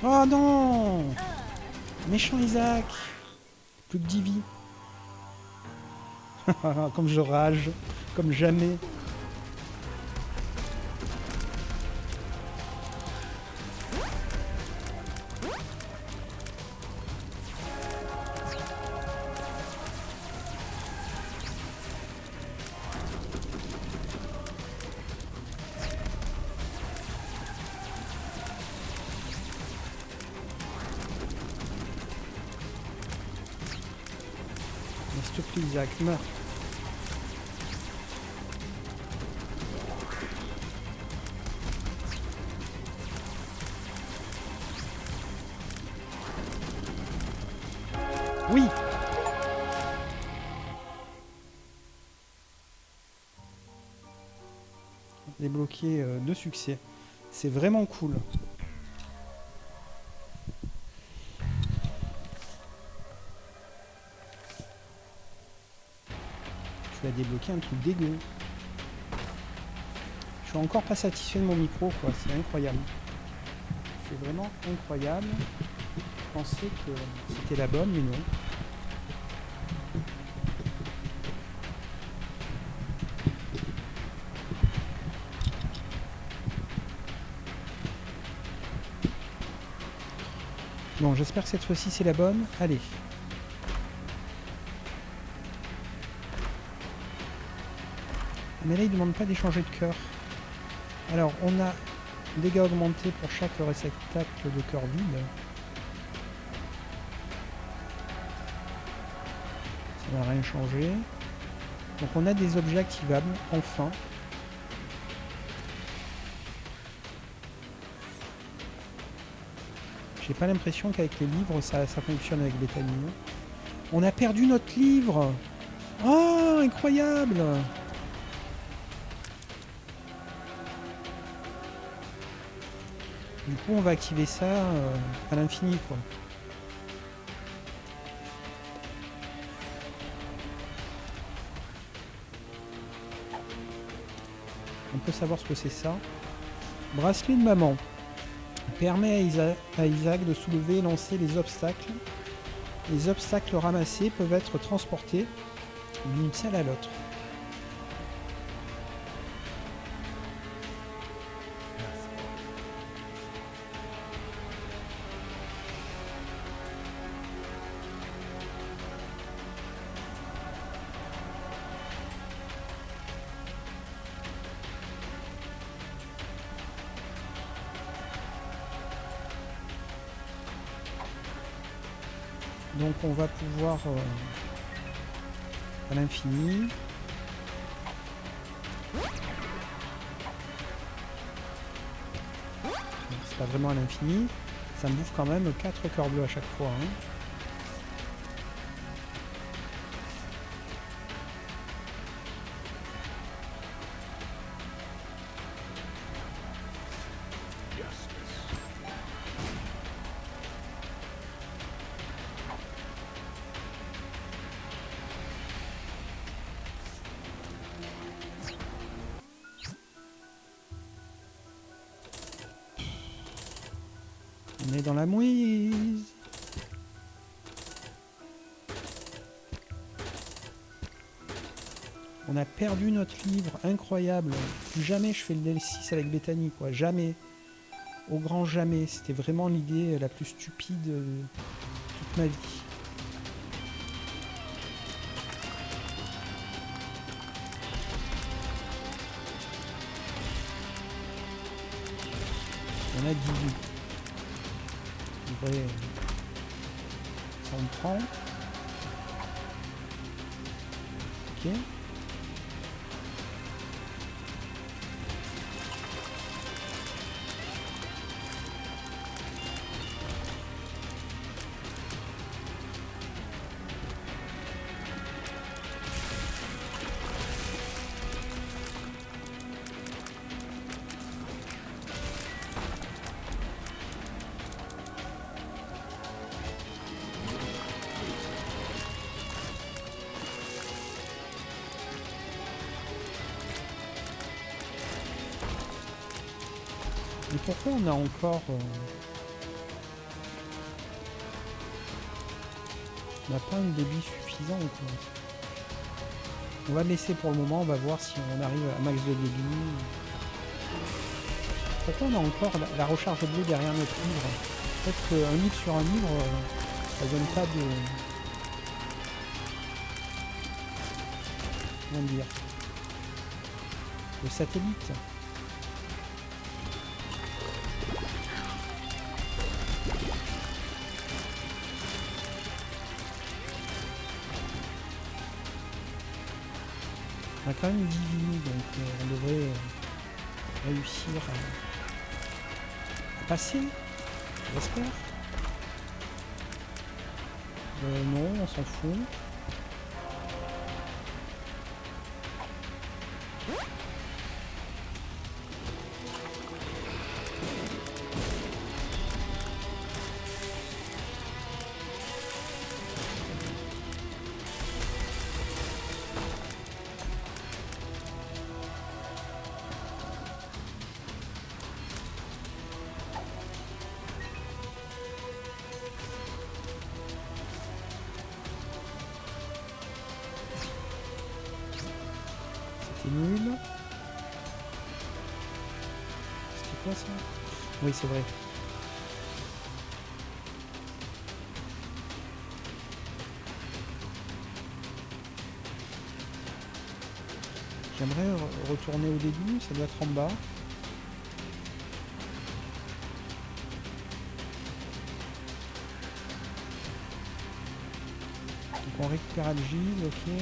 Oh non! Méchant Isaac! Plus que 10 vies. Comme je rage, comme jamais. S'il te plaît, Isaac, meurs. Oui! Débloqué de succès. C'est vraiment cool. Tu as débloqué un truc dégueu. Je suis encore pas satisfait de mon micro, quoi. C'est incroyable. C'est vraiment incroyable. Je pensais que c'était la bonne, mais non. Bon, j'espère que cette fois-ci c'est la bonne. Allez. Mais là, il ne demande pas d'échanger de cœur. Alors, on a dégâts augmentés pour chaque réceptacle de cœur vide. Ça n'a rien changé. Donc, on a des objets activables, enfin. J'ai pas l'impression qu'avec les livres, ça fonctionne avec Bethany. On a perdu notre livre! Oh, incroyable! Du coup, on va activer ça à l'infini, quoi. On peut savoir ce que c'est ça. Bracelet de maman. Permet à Isaac de soulever et lancer les obstacles. Les obstacles ramassés peuvent être transportés d'une salle à l'autre. Donc on va pouvoir à l'infini. C'est pas vraiment à l'infini. Ça me bouffe quand même 4 cœurs bleus à chaque fois. Hein. On est dans la mouise. On a perdu notre livre, incroyable. Plus jamais je fais le DLC6 avec Bethany, quoi. Jamais. Au grand jamais. C'était vraiment l'idée la plus stupide de toute ma vie. On a 18. Vrai, ça on prend. Ok. Mais pourquoi on a encore... on n'a pas un débit suffisant, quoi. On va laisser pour le moment, on va voir si on arrive à max de débit. Pourquoi on a encore la recharge bleue derrière notre livre? Peut-être qu'un livre sur un livre, ça donne pas de... comment dire? Le satellite. On a quand même 10 vies, donc on devrait réussir à passer, j'espère. Non, on s'en fout. C'était nul. C'était quoi ça? Oui, c'est vrai. J'aimerais retourner au début, ça doit être en bas. Donc on récupère Algiz, ok.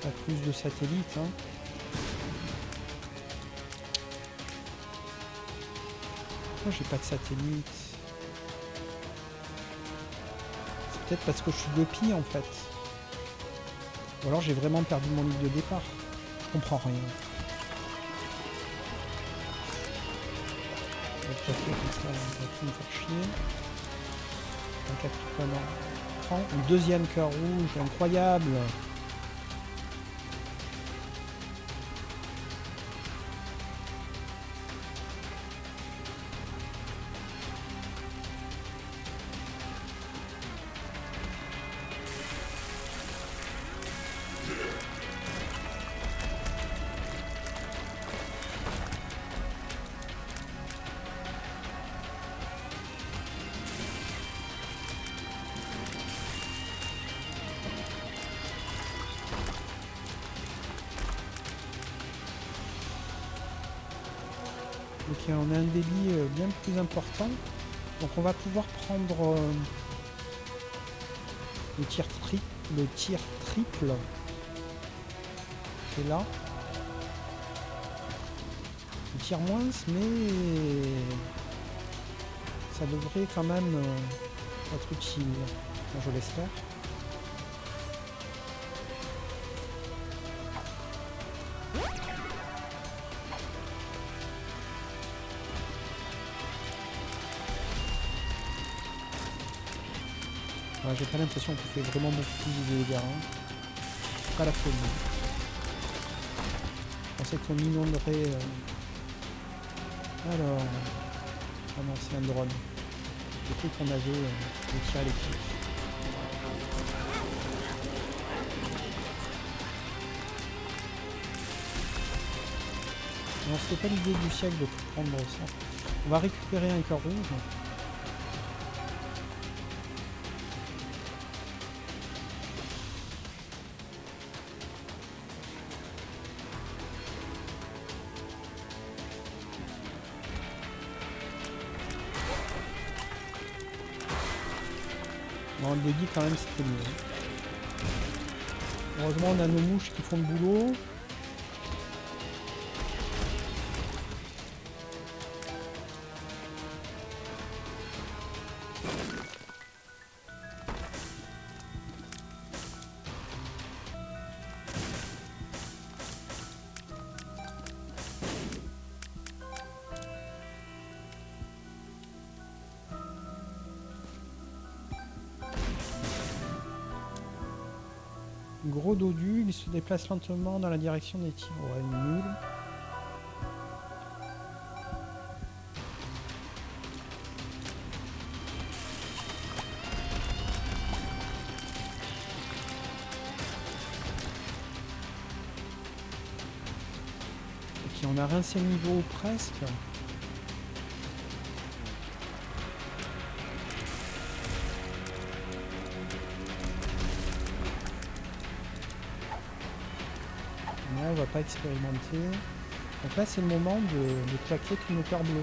Pas plus de satellites, hein. Pourquoi j'ai pas de satellite? C'est peut-être parce que je suis Gopi en fait. Ou alors j'ai vraiment perdu mon livre de départ. Je comprends rien. On va tout à fait comme ça, on va tout me faire chier. Un capricorne. Prends un deuxième cœur rouge, incroyable. Ok, on a un débit bien plus important. Donc on va pouvoir prendre le tir triple. C'est là. Le tir moins, mais ça devrait quand même être utile. Bon, je l'espère. Ouais, j'ai pas l'impression qu'on fait vraiment beaucoup plus de dégâts. Hein. Pas la folie. Je pensais qu'on inonderait. Alors. Ah non, c'est un drone. J'ai cru qu'on avait des tirs électriques. Non, c'était pas l'idée du siècle de prendre ça. On va récupérer un cœur rouge. Bon, le débit quand même c'était mieux. Heureusement on a nos mouches qui font le boulot. Gros dodu, il se déplace lentement dans la direction des tirs. Ouais, nul. Ok, on a rincé le niveau presque. Là, on va pas expérimenter. Donc là, c'est le moment de claquer tout nos cœurs bleus.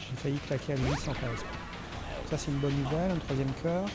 J'ai failli claquer à lui sans faire exprès. Ça, c'est une bonne nouvelle, un troisième cœur.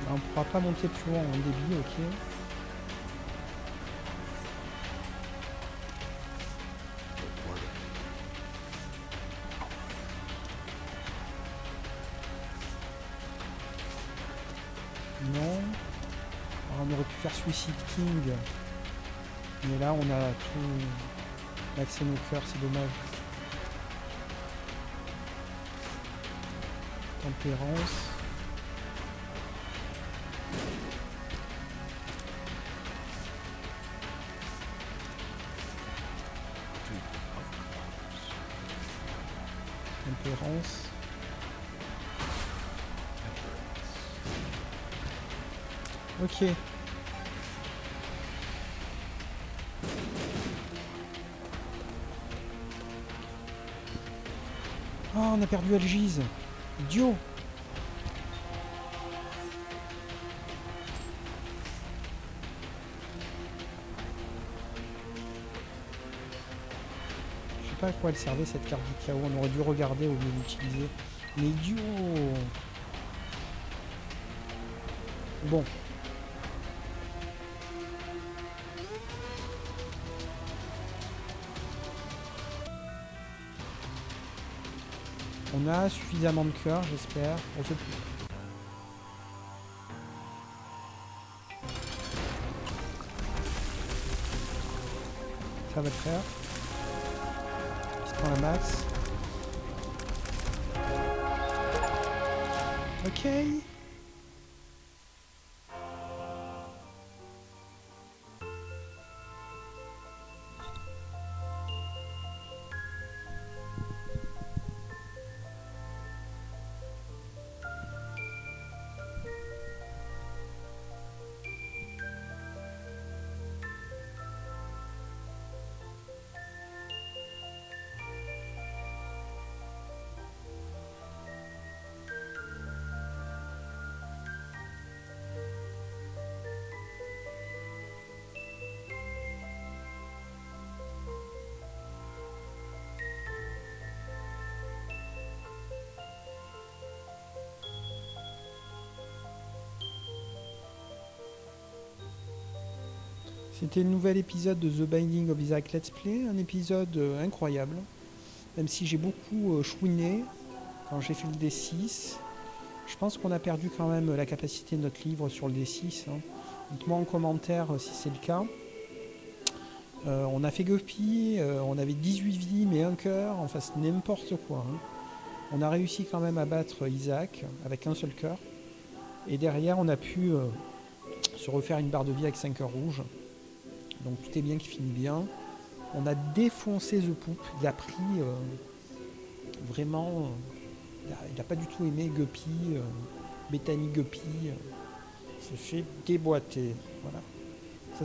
On ne pourra pas monter plus loin en débit, ok. Non. Alors, on aurait pu faire Suicide King. Mais là, on a tout l'accès nos cœurs, c'est dommage. Tempérance. Tempérance. Ok. Oh, on a perdu Algise. Idiot. Je sais pas à quoi elle servait cette carte du chaos. On aurait dû regarder au lieu d'utiliser. Mais idiot. Bon. On a suffisamment de cœur, j'espère, pour ce coup. Ça va le faire. Il se prend la max. Ok. C'était le nouvel épisode de The Binding of Isaac Let's Play, un épisode incroyable, même si j'ai beaucoup chouiné quand j'ai fait le D6. Je pense qu'on a perdu quand même la capacité de notre livre sur le D6. Hein. Dites-moi en commentaire si c'est le cas. On a fait Guppy, on avait 18 vies mais un cœur, enfin c'est n'importe quoi. Hein. On a réussi quand même à battre Isaac avec un seul cœur. Et derrière on a pu se refaire une barre de vie avec 5 cœurs rouges. Donc tout est bien qui finit bien. On a défoncé The Poop. Il a pris vraiment... il n'a pas du tout aimé Guppy, Bethany Guppy. Se fait déboîter. Voilà.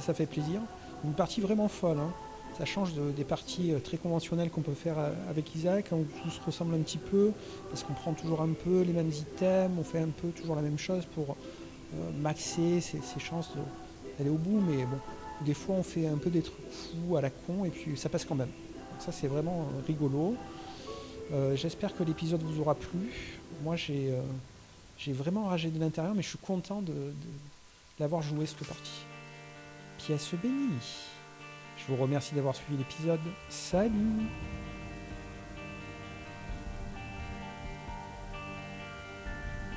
Ça fait plaisir. Une partie vraiment folle. Hein. Ça change des parties très conventionnelles qu'on peut faire avec Isaac, où tout se ressemble un petit peu, parce qu'on prend toujours un peu les mêmes items, on fait un peu toujours la même chose pour maxer ses chances d'aller au bout, mais bon, des fois on fait un peu des trucs fous à la con, et puis ça passe quand même. Donc ça c'est vraiment rigolo. J'espère que l'épisode vous aura plu. Moi j'ai vraiment ragé de l'intérieur, mais je suis content d'avoir joué cette partie. Pièce bénie. Je vous remercie d'avoir suivi l'épisode. Salut!